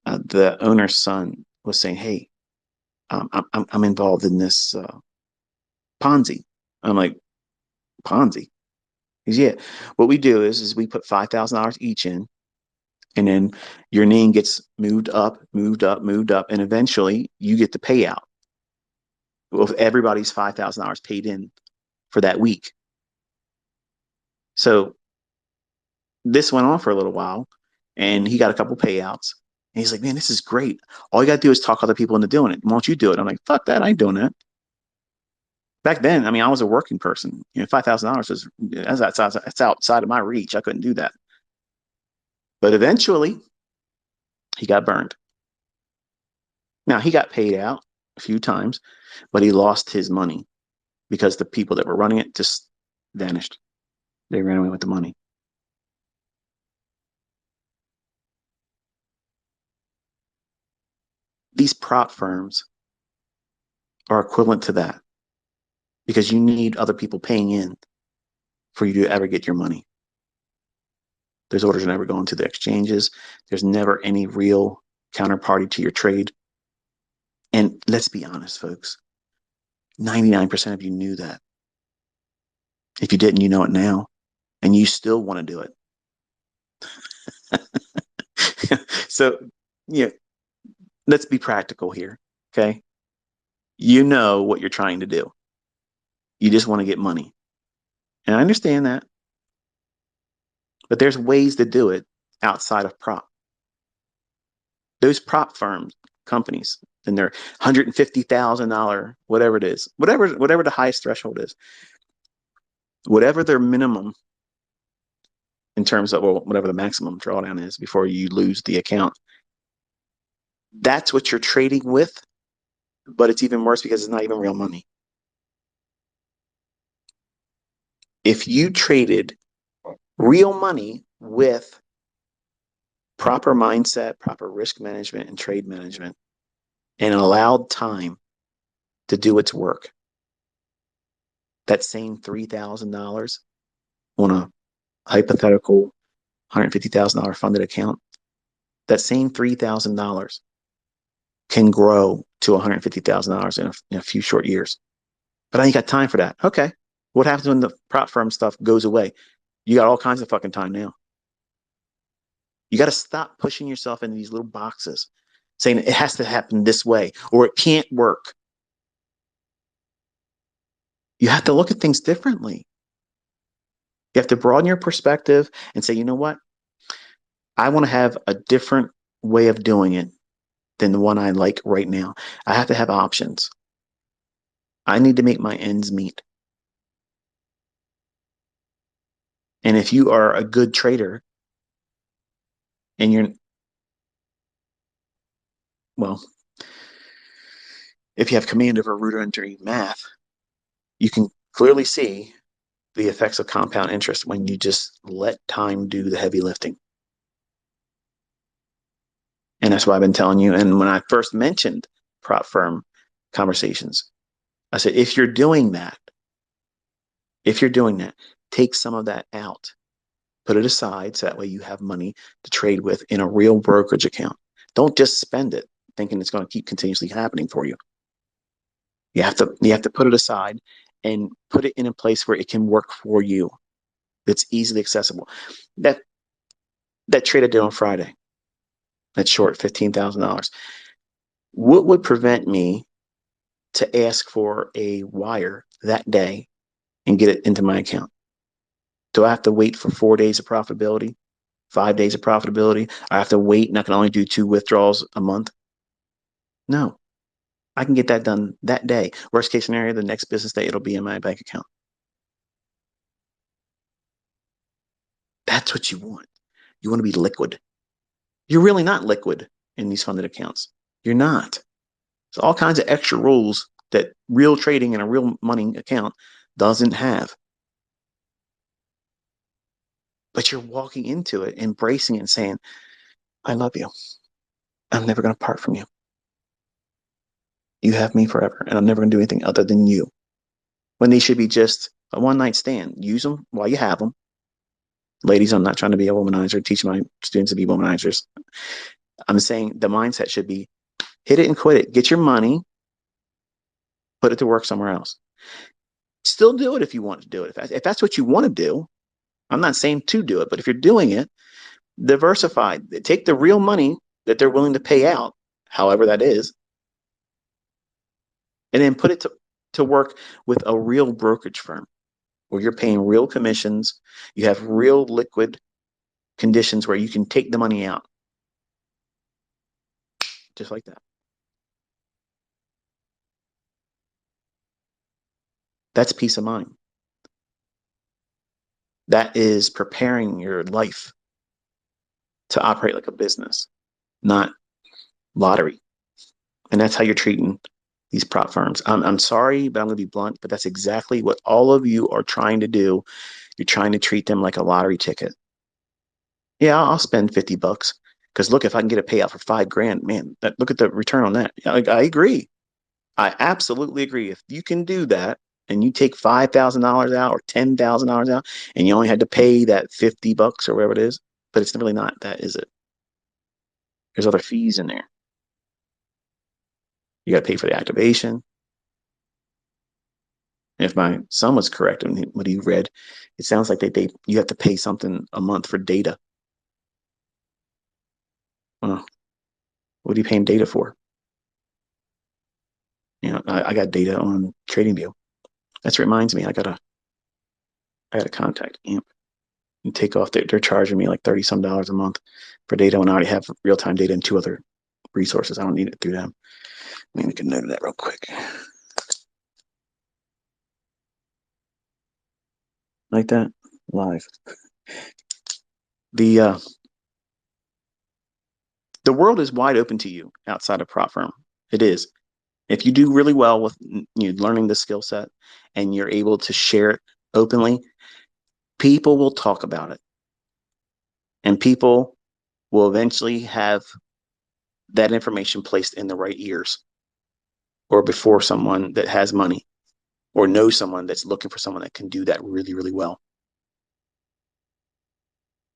the owner's son was saying, "Hey, I'm involved in this Ponzi." I'm like, "Ponzi?" He's, "Yeah. What we do is we put $5,000 each in, and then your name gets moved up, moved up, moved up, and eventually you get the payout of everybody's $5,000 paid in for that week." So this went on for a little while, and he got a couple payouts. And he's like, "Man, this is great. All you got to do is talk other people into doing it. Why don't you do it?" I'm like, "Fuck that. I ain't doing that." Back then, I mean, I was a working person. $5,000 is that's outside of my reach. I couldn't do that. But eventually, he got burned. Now, he got paid out a few times, but he lost his money because the people that were running it just vanished. They ran away with the money. These prop firms are equivalent to that because you need other people paying in for you to ever get your money. Those orders are never going to the exchanges. There's never any real counterparty to your trade. And let's be honest, folks, 99% of you knew that. If you didn't, you know it now, and you still want to do it. So, yeah, let's be practical here, okay? You know what you're trying to do. You just want to get money. And I understand that. But there's ways to do it outside of prop. Those prop firms, companies, and their $150,000, whatever it is, whatever the highest threshold is, whatever their minimum in terms of, well, whatever the maximum drawdown is before you lose the account. That's what you're trading with, but it's even worse because it's not even real money. If you traded real money with proper mindset, proper risk management, and trade management, and allowed time to do its work, that same $3,000 on a hypothetical $150,000 funded account, that same $3,000 can grow to $150,000 in a few short years. But I ain't got time for that. Okay. What happens when the prop firm stuff goes away? You got all kinds of fucking time now. You got to stop pushing yourself into these little boxes, saying it has to happen this way or it can't work. You have to look at things differently. You have to broaden your perspective and say, you know what? I want to have a different way of doing it than the one I like right now. I have to have options. I need to make my ends meet. And if you are a good trader and well, if you have command over rudimentary math, you can clearly see the effects of compound interest when you just let time do the heavy lifting. And that's what I've been telling you. And when I first mentioned prop firm conversations, I said, if you're doing that, take some of that out, put it aside so that way you have money to trade with in a real brokerage account. Don't just spend it thinking it's going to keep continuously happening for you. You have to put it aside and put it in a place where it can work for you. It's easily accessible. That trade I did on Friday, that short $15,000. What would prevent me to ask for a wire that day and get it into my account? Do I have to wait for 4 days of profitability, 5 days of profitability? I have to wait and I can only do 2 withdrawals a month? No, I can get that done that day. Worst case scenario, the next business day, it'll be in my bank account. That's what you want. You want to be liquid. You're really not liquid in these funded accounts. You're not. There's all kinds of extra rules that real trading in a real money account doesn't have. But you're walking into it, embracing it and saying, I love you. I'm never going to part from you. You have me forever, and I'm never going to do anything other than you. When these should be just a one-night stand. Use them while you have them. Ladies, I'm not trying to be a womanizer, teach my students to be womanizers. I'm saying the mindset should be hit it and quit it. Get your money, put it to work somewhere else. Still do it if you want to do it. If that's what you want to do, I'm not saying to do it, but if you're doing it, diversify. Take the real money that they're willing to pay out, however that is, and then put it to work with a real brokerage firm where you're paying real commissions. You have real liquid conditions where you can take the money out. Just like that. That's peace of mind. That is preparing your life to operate like a business, not lottery. And that's how you're treating these prop firms. I'm sorry, but I'm going to be blunt, but that's exactly what all of you are trying to do. You're trying to treat them like a lottery ticket. Yeah, I'll spend $50 because look, if I can get a payout for $5,000, man, look at the return on that. I agree. I absolutely agree. If you can do that and you take $5,000 out or $10,000 out and you only had to pay that $50 or whatever it is, but it's really not that, is it? There's other fees in there. You got to pay for the activation. And if my son was correct in what he read, it sounds like you have to pay something a month for data. Well, what are you paying data for? I got data on TradingView. That reminds me, I got to contact AMP and take off. They're charging me like $30 some a month for data when I already have real time data in 2 other resources. I don't need it through them. Let me make a note of that real quick. Like that, live. The world is wide open to you outside of prop firm. It is. If you do really well with learning the skill set and you're able to share it openly, people will talk about it. And people will eventually have that information placed in the right ears or before someone that has money or knows someone that's looking for someone that can do that really, really well.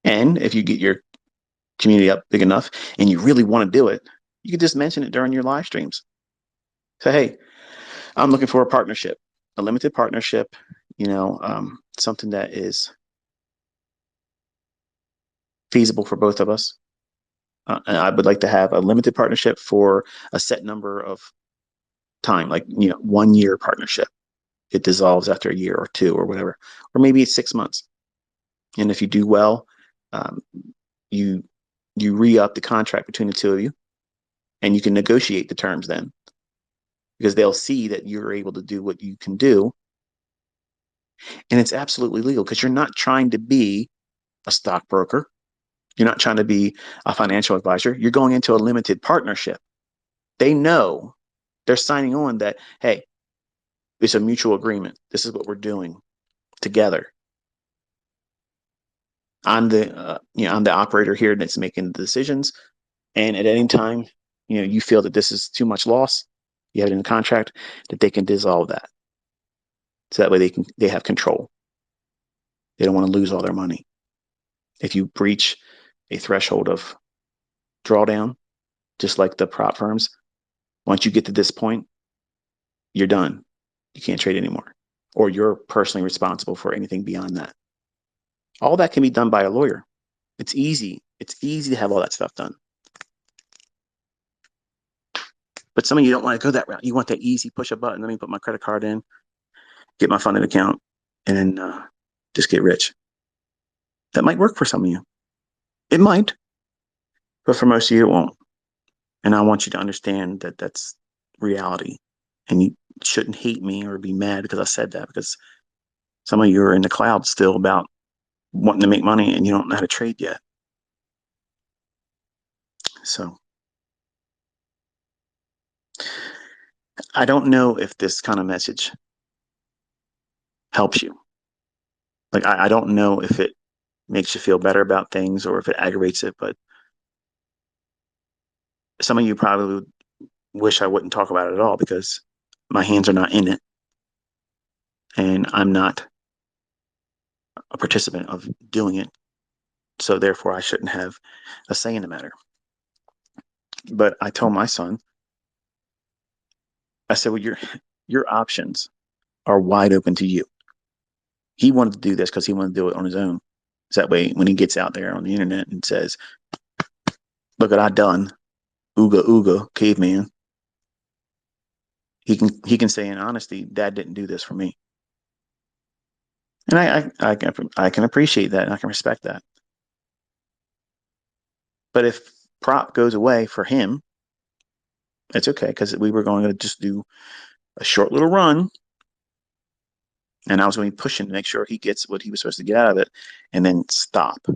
And if you get your community up big enough and you really want to do it, You could just mention it during your live streams. Say, hey, I'm looking for a partnership, a limited partnership, something that is feasible for both of us. And I would like to have a limited partnership for a set number of time, like 1 year partnership. It dissolves after a year or two or whatever, or maybe it's 6 months. And if you do well, um, you re-up the contract between the two of you, and you can negotiate the terms then, because they'll see that you're able to do what you can do, and it's absolutely legal because you're not trying to be a stockbroker. You're not trying to be a financial advisor. You're going into a limited partnership. They know, they're signing on that, hey, it's a mutual agreement. This is what we're doing together. I'm the operator here that's making the decisions. And at any time, you feel that this is too much loss, you have it in the contract that they can dissolve that. So that way they have control. They don't want to lose all their money. If you breach a threshold of drawdown, just like the prop firms, once you get to this point, you're done. You can't trade anymore. Or you're personally responsible for anything beyond that. All that can be done by a lawyer. It's easy. It's easy to have all that stuff done. But some of you don't want to go that route. You want that easy push a button. Let me put my credit card in, get my funded account, and then just get rich. That might work for some of you. It might, but for most of you, it won't. And I want you to understand that that's reality. And you shouldn't hate me or be mad because I said that, because some of you are in the cloud still about wanting to make money and you don't know how to trade yet. So I don't know if this kind of message helps you. Like, I don't know if it makes you feel better about things or if it aggravates it, but some of you probably wish I wouldn't talk about it at all because my hands are not in it and I'm not a participant of doing it. So therefore I shouldn't have a say in the matter. But I told my son, I said, well, your options are wide open to you. He wanted to do this because he wanted to do it on his own. So that way, when he gets out there on the internet and says, look what I done, ooga ooga, caveman, he can say in honesty, Dad didn't do this for me. And I can appreciate that and I can respect that. But if prop goes away for him, it's okay, because we were going to just do a short little run, and I was going to push him to make sure he gets what he was supposed to get out of it, and then stop.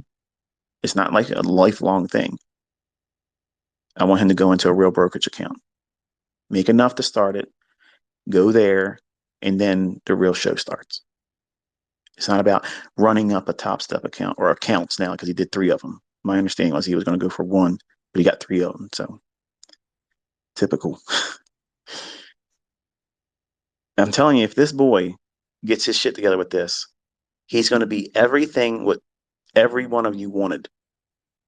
It's not like a lifelong thing. I want him to go into a real brokerage account, make enough to start it, go there, and then the real show starts. It's not about running up a Top Step account or accounts now, because he did 3 of them. My understanding was he was going to go for 1, but he got 3 of them. So typical. I'm telling you, if this boy gets his shit together with this, he's going to be everything what every one of you wanted.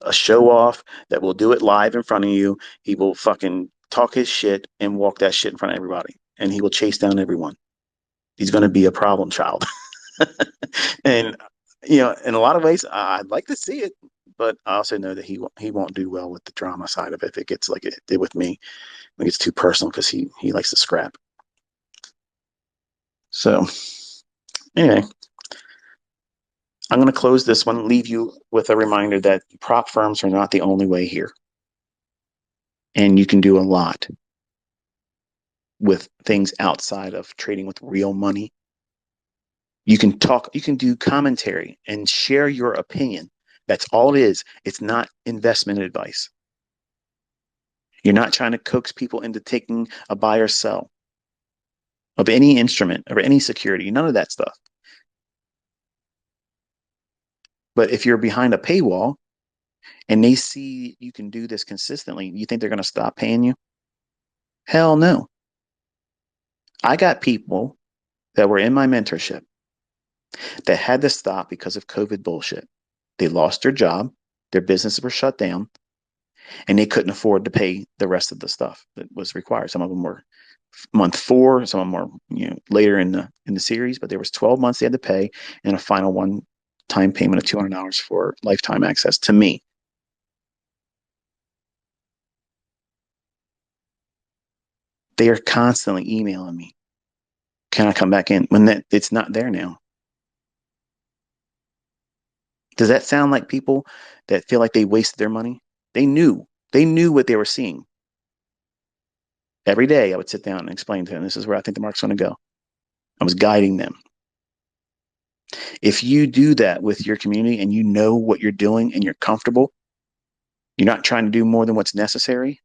A show off that will do it live in front of you. He will fucking talk his shit and walk that shit in front of everybody. And he will chase down everyone. He's going to be a problem child. And, in a lot of ways, I'd like to see it. But I also know that he won't do well with the drama side of it if it gets like it did with me. It gets too personal because he likes to scrap. So anyway, I'm going to close this one, leave you with a reminder that prop firms are not the only way here. And you can do a lot with things outside of trading with real money. You can talk, you can do commentary and share your opinion. That's all it is. It's not investment advice. You're not trying to coax people into taking a buy or sell of any instrument or any security, none of that stuff. But if you're behind a paywall and they see you can do this consistently, you think they're going to stop paying you? Hell no. I got people that were in my mentorship that had to stop because of COVID bullshit. They lost their job, their businesses were shut down, and they couldn't afford to pay the rest of the stuff that was required. Some of them were month 4, some of them were later in the series, but there was 12 months they had to pay, and a final one-time payment of $200 for lifetime access to me. They are constantly emailing me. Can I come back in when it's not there now? Does that sound like people that feel like they wasted their money? They knew what they were seeing. Every day I would sit down and explain to them, this is where I think the market's going to go. I was guiding them. If you do that with your community and you know what you're doing and you're comfortable, you're not trying to do more than what's necessary,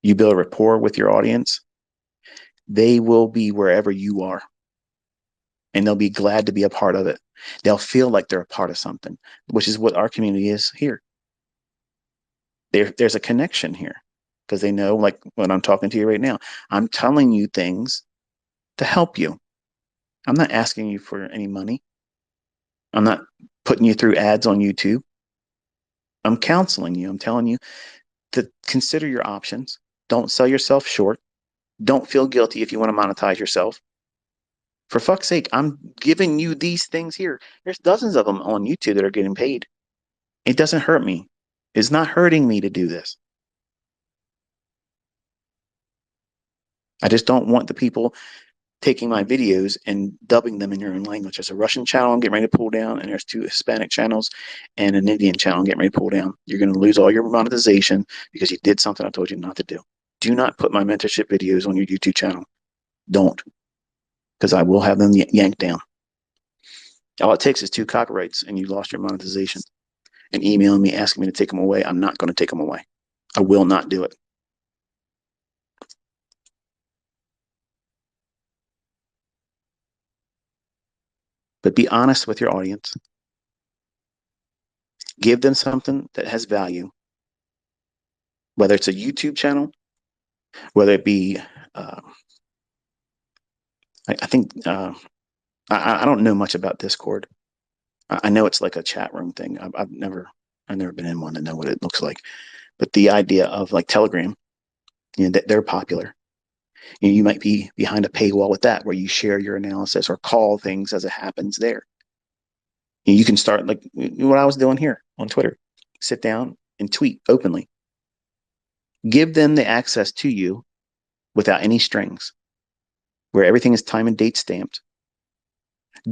you build a rapport with your audience, they will be wherever you are. And they'll be glad to be a part of it. They'll feel like they're a part of something, which is what our community is here. There's a connection here because they know, like when I'm talking to you right now, I'm telling you things to help you. I'm not asking you for any money. I'm not putting you through ads on YouTube. I'm counseling you. I'm telling you to consider your options. Don't sell yourself short. Don't feel guilty if you want to monetize yourself. For fuck's sake, I'm giving you these things here. There's dozens of them on YouTube that are getting paid. It doesn't hurt me. It's not hurting me to do this. I just don't want the people taking my videos and dubbing them in your own language. There's a Russian channel I'm getting ready to pull down, and there's 2 Hispanic channels and an Indian channel I'm getting ready to pull down. You're going to lose all your monetization because you did something I told you not to do. Do not put my mentorship videos on your YouTube channel. Don't, because I will have them yanked down. All it takes is 2 copyrights and you lost your monetization. And emailing me asking me to take them away, I'm not going to take them away. I will not do it. But be honest with your audience. Give them something that has value, whether it's a YouTube channel, whether it be, I think, I don't know much about Discord. I know it's like a chat room thing. I've never been in one to know what it looks like. But the idea of like Telegram, they're popular. You might be behind a paywall with that, where you share your analysis or call things as it happens there. You can start like what I was doing here on Twitter. Sit down and tweet openly. Give them the access to you without any strings, where everything is time and date stamped.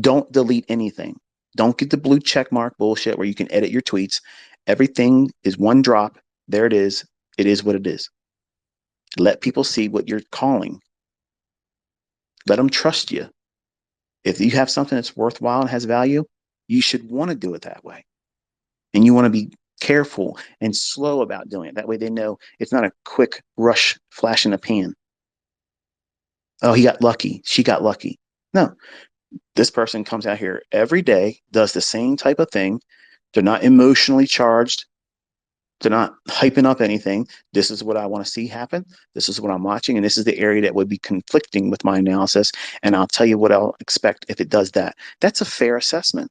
Don't delete anything. Don't get the blue check mark bullshit where you can edit your tweets. Everything is one drop. There it is. It is what it is. Let people see what you're calling. Let them trust you. If you have something that's worthwhile and has value, you should want to do it that way. And you want to be careful and slow about doing it. That way they know it's not a quick rush flash in the pan. Oh, he got lucky. She got lucky. No, this person comes out here every day, does the same type of thing. They're not emotionally charged. They're not hyping up anything. This is what I want to see happen. This is what I'm watching. And this is the area that would be conflicting with my analysis. And I'll tell you what I'll expect if it does that. That's a fair assessment.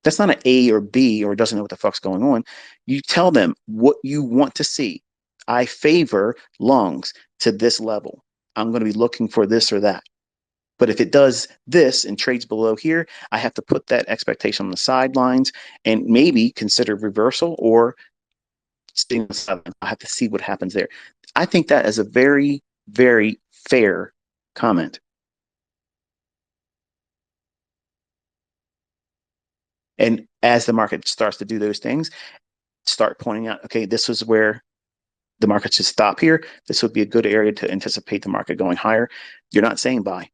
That's not an A or B or doesn't know what the fuck's going on. You tell them what you want to see. I favor lungs to this level. I'm going to be looking for this or that. But if it does this and trades below here, I have to put that expectation on the sidelines and maybe consider reversal or staying on the sideline. I have to see what happens there. I think that is a very, very fair comment. And as the market starts to do those things, start pointing out, okay, this is where the market should stop here. This would be a good area to anticipate the market going higher. You're not saying buy.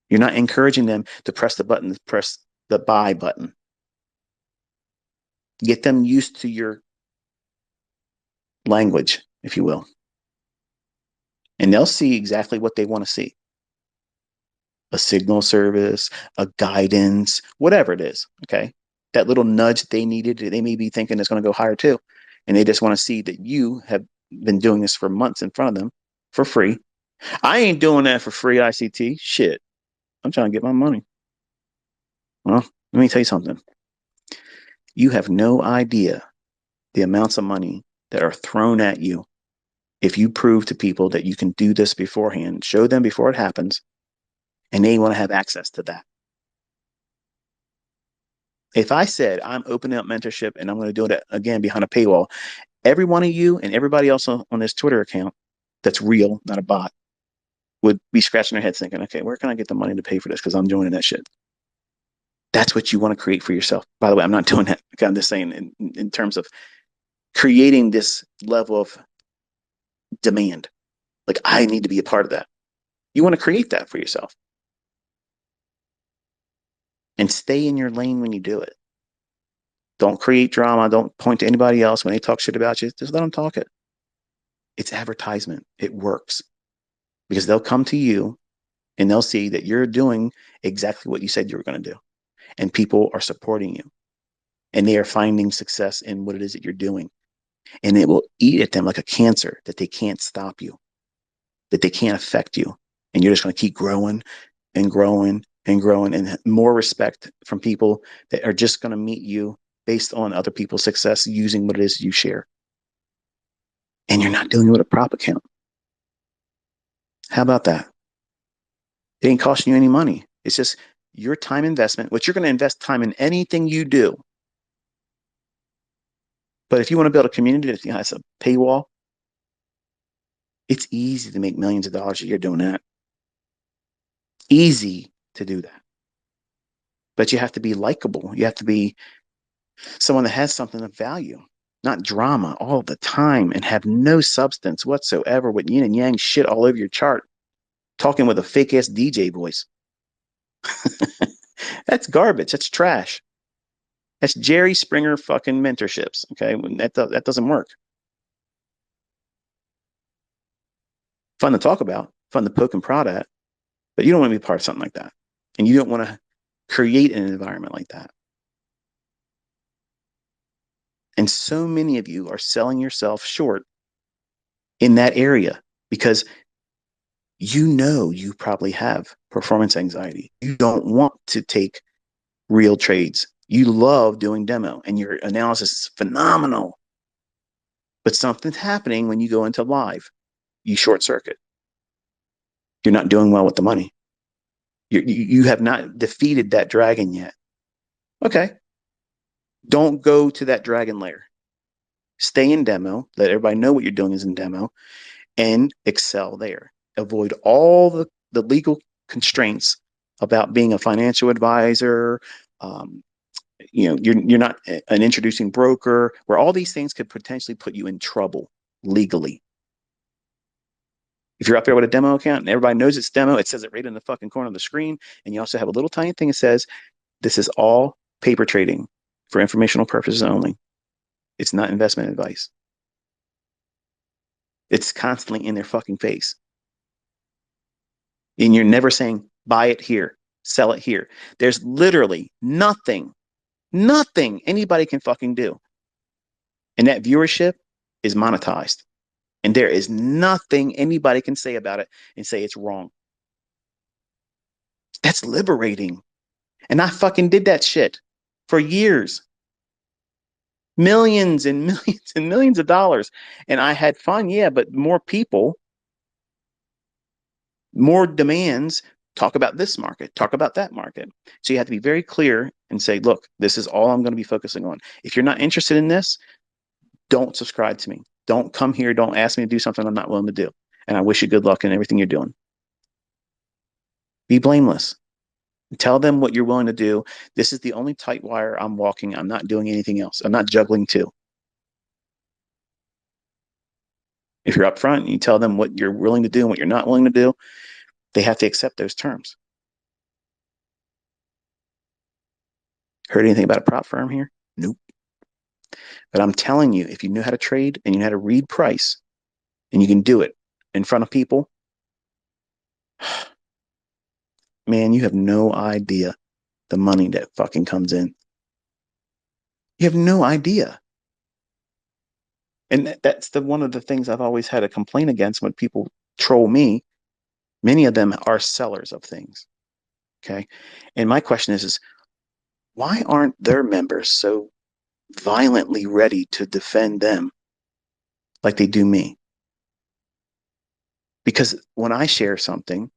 You're not encouraging them to press the button, press the buy button. Get them used to your language, if you will. And they'll see exactly what they want to see. A signal service, a guidance, whatever it is, okay? That little nudge they needed, they may be thinking it's going to go higher too. And they just want to see that you have been doing this for months in front of them for free. I ain't doing that for free, ICT. Shit. I'm trying to get my money. Well, let me tell you something. You have no idea the amounts of money that are thrown at you if you prove to people that you can do this beforehand, show them before it happens, and they want to have access to that. If I said I'm opening up mentorship and I'm going to do it again behind a paywall, every one of you and everybody else on this Twitter account that's real, not a bot, would be scratching their heads thinking, okay, where can I get the money to pay for this? Because I'm joining that shit. That's what you want to create for yourself. By the way, I'm not doing that. I'm just saying in terms of creating this level of demand. Like, I need to be a part of that. You want to create that for yourself and stay in your lane when you do it. Don't create drama. Don't point to anybody else when they talk shit about you. Just let them talk it. It's advertisement. It works because they'll come to you and they'll see that you're doing exactly what you said you were going to do. And people are supporting you and they are finding success in what it is that you're doing. And it will eat at them like a cancer that they can't stop you, that they can't affect you. And you're just going to keep growing and growing and growing, and more respect from people that are just going to meet you based on other people's success using what it is you share. And you're not doing it with a prop account. How about that? It ain't costing you any money. It's just your time investment, which you're going to invest time in anything you do. But if you want to build a community that has a paywall, it's easy to make millions of dollars a year doing that. Easy to do that. But you have to be likable. You have to be someone that has something of value, not drama all the time and have no substance whatsoever with yin and yang shit all over your chart, talking with a fake ass DJ voice. That's garbage. That's trash. That's Jerry Springer fucking mentorships. Okay. That doesn't work. Fun to talk about, fun to poke and prod at, but you don't want to be part of something like that. And you don't want to create an environment like that. And so many of you are selling yourself short in that area because you know you probably have performance anxiety. You don't want to take real trades. You love doing demo and your analysis is phenomenal. But something's happening when you go into live. You short circuit. You're not doing well with the money. You have not defeated that dragon yet. Okay. Don't go to that dragon lair. Stay in demo. Let everybody know what you're doing is in demo and excel there. Avoid all the legal constraints about being a financial advisor. You're not an introducing broker, where all these things could potentially put you in trouble legally. If you're up there with a demo account and everybody knows it's demo, it says it right in the fucking corner of the screen. And you also have a little tiny thing that says, this is all paper trading for informational purposes only. It's not investment advice. It's constantly in their fucking face. And you're never saying, buy it here, sell it here. There's literally nothing anybody can fucking do. And that viewership is monetized. And there is nothing anybody can say about it and say it's wrong. That's liberating. And I fucking did that shit for years. Millions and millions and millions of dollars. And I had fun, yeah, but more people, more demands, talk about this market, talk about that market. So you have to be very clear and say, look, this is all I'm going to be focusing on. If you're not interested in this, don't subscribe to me. Don't come here. Don't ask me to do something I'm not willing to do. And I wish you good luck in everything you're doing. Be blameless. Tell them what you're willing to do. This is the only tight wire I'm walking. I'm not doing anything else. I'm not juggling too. If you're upfront and you tell them what you're willing to do and what you're not willing to do, they have to accept those terms. Heard anything about a prop firm here? Nope. But I'm telling you, if you know how to trade and you know how to read price and you can do it in front of people, man, you have no idea the money that fucking comes in. You have no idea. And that's one of the things I've always had a complaint against when people troll me. Many of them are sellers of things. Okay. And my question is why aren't their members so violently ready to defend them like they do me. Because when I share something,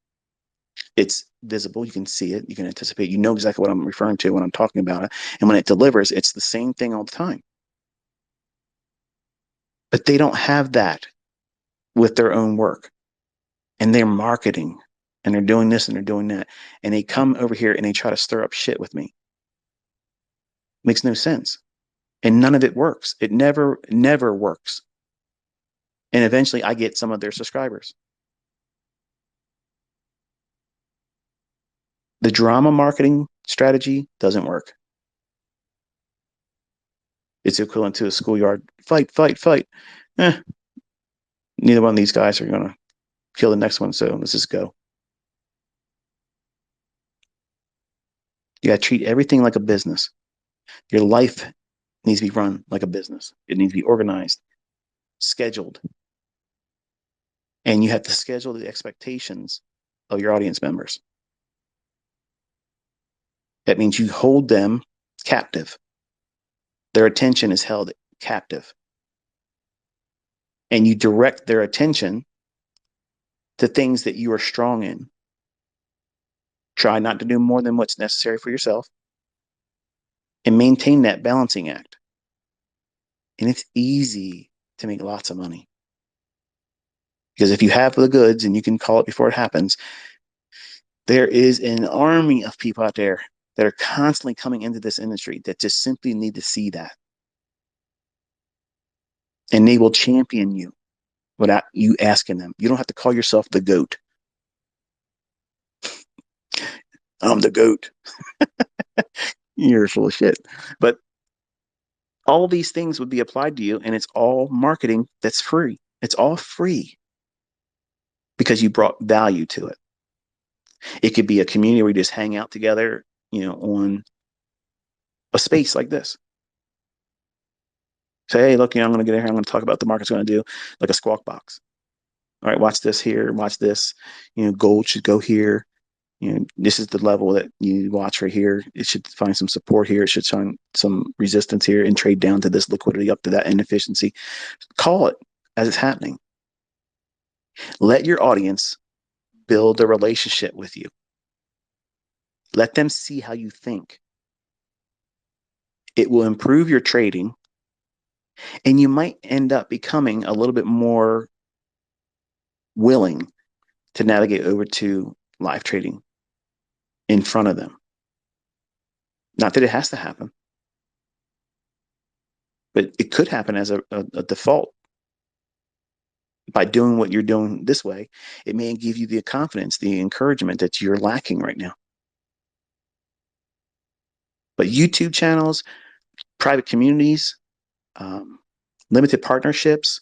it's visible, you can see it, you can anticipate, you know exactly what I'm referring to when I'm talking about it. And when it delivers, it's the same thing all the time. But they don't have that with their own work. And they're marketing and they're doing this and they're doing that. And they come over here and they try to stir up shit with me. Makes no sense. And none of it works. It never works. And eventually I get some of their subscribers. The drama marketing strategy doesn't work. It's equivalent to a schoolyard fight, fight, fight. Eh, neither one of these guys are going to kill the next one. So let's just go. You got to treat everything like a business. Your life needs to be run like a business. It needs to be organized, scheduled, and you have to schedule the expectations of your audience members. That means you hold them captive. Their attention is held captive. And you direct their attention to things that you are strong in. Try not to do more than what's necessary for yourself and maintain that balancing act. And it's easy to make lots of money. Because if you have the goods and you can call it before it happens, there is an army of people out there that are constantly coming into this industry that just simply need to see that. And they will champion you without you asking them. You don't have to call yourself the GOAT. I'm the GOAT. You're full of shit. But all these things would be applied to you, and it's all marketing that's free. It's all free because you brought value to it. It could be a community where you just hang out together, on a space like this. Say, hey, look, I'm going to get in here. I'm going to talk about what the market's going to do, like a squawk box. All right, watch this here, watch this. Gold should go here. This is the level that you watch right here. It should find some support here. It should find some resistance here and trade down to this liquidity, up to that inefficiency. Call it as it's happening. Let your audience build a relationship with you. Let them see how you think. It will improve your trading, and you might end up becoming a little bit more willing to navigate over to live trading in front of them. Not that it has to happen, but it could happen as a default. By doing what you're doing this way, it may give you the confidence, the encouragement that you're lacking right now. But YouTube channels, private communities, limited partnerships,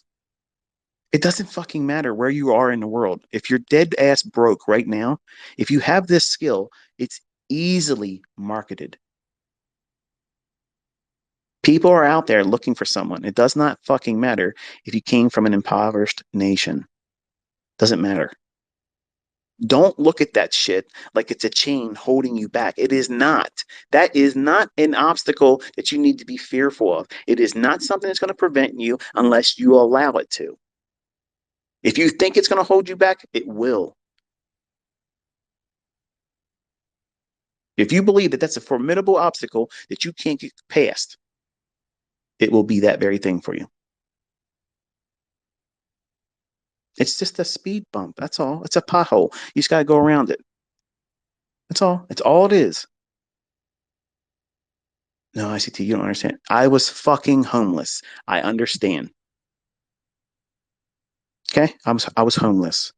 it doesn't fucking matter where you are in the world. If you're dead ass broke right now, if you have this skill, it's easily marketed. People are out there looking for someone. It does not fucking matter if you came from an impoverished nation. Doesn't matter. Don't look at that shit like it's a chain holding you back. It is not. That is not an obstacle that you need to be fearful of. It is not something that's going to prevent you unless you allow it to. If you think it's going to hold you back, it will. If you believe that that's a formidable obstacle that you can't get past, it will be that very thing for you. It's just a speed bump. That's all. It's a pothole. You just got to go around it. That's all. It's all it is. No, ICT, you don't understand. I was fucking homeless. I understand. Okay? I was homeless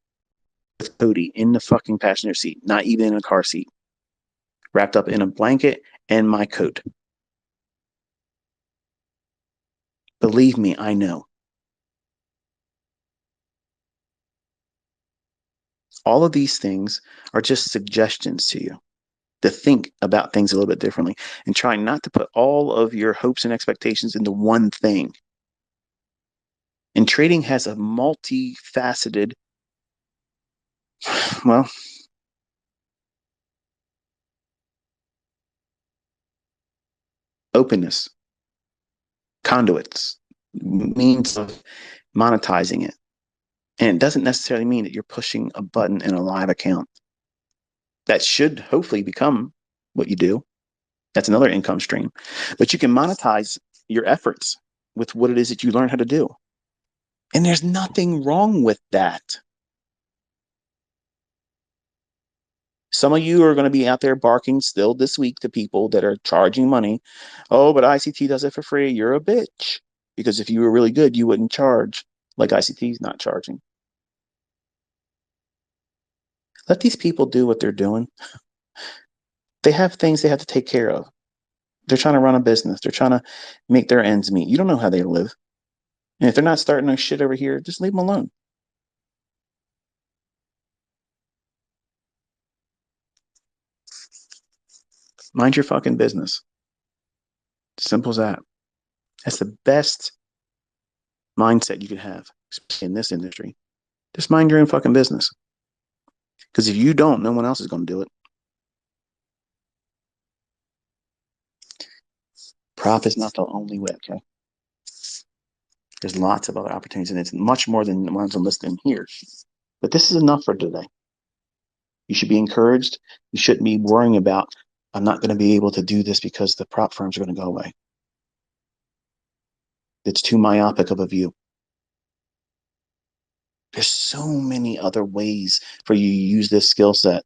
with Cody in the fucking passenger seat, not even in a car seat, wrapped up in a blanket and my coat. Believe me, I know. All of these things are just suggestions to you to think about things a little bit differently and try not to put all of your hopes and expectations into one thing. And trading has a multifaceted, well, openness. conduits, means of monetizing it. And it doesn't necessarily mean that you're pushing a button in a live account. That should hopefully become what you do. That's another income stream. But you can monetize your efforts with what it is that you learn how to do. And there's nothing wrong with that. Some of you are going to be out there barking still this week to people that are charging money. Oh, but ICT does it for free. You're a bitch. Because if you were really good, you wouldn't charge like ICT is not charging. Let these people do what they're doing. They have things they have to take care of. They're trying to run a business. They're trying to make their ends meet. You don't know how they live. And if they're not starting their shit over here, just leave them alone. Mind your fucking business. Simple as that. That's the best mindset you can have, especially in this industry. Just mind your own fucking business. Because if you don't, no one else is going to do it. Prop is not the only way, okay? There's lots of other opportunities, and it's much more than the ones I'm listing here. But this is enough for today. You should be encouraged. You shouldn't be worrying about, I'm not going to be able to do this because the prop firms are going to go away. It's too myopic of a view. There's so many other ways for you to use this skill set.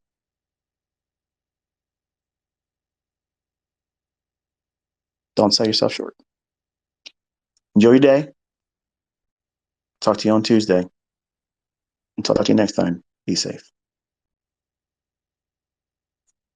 Don't sell yourself short. Enjoy your day. Talk to you on Tuesday. And talk to you next time. Be safe.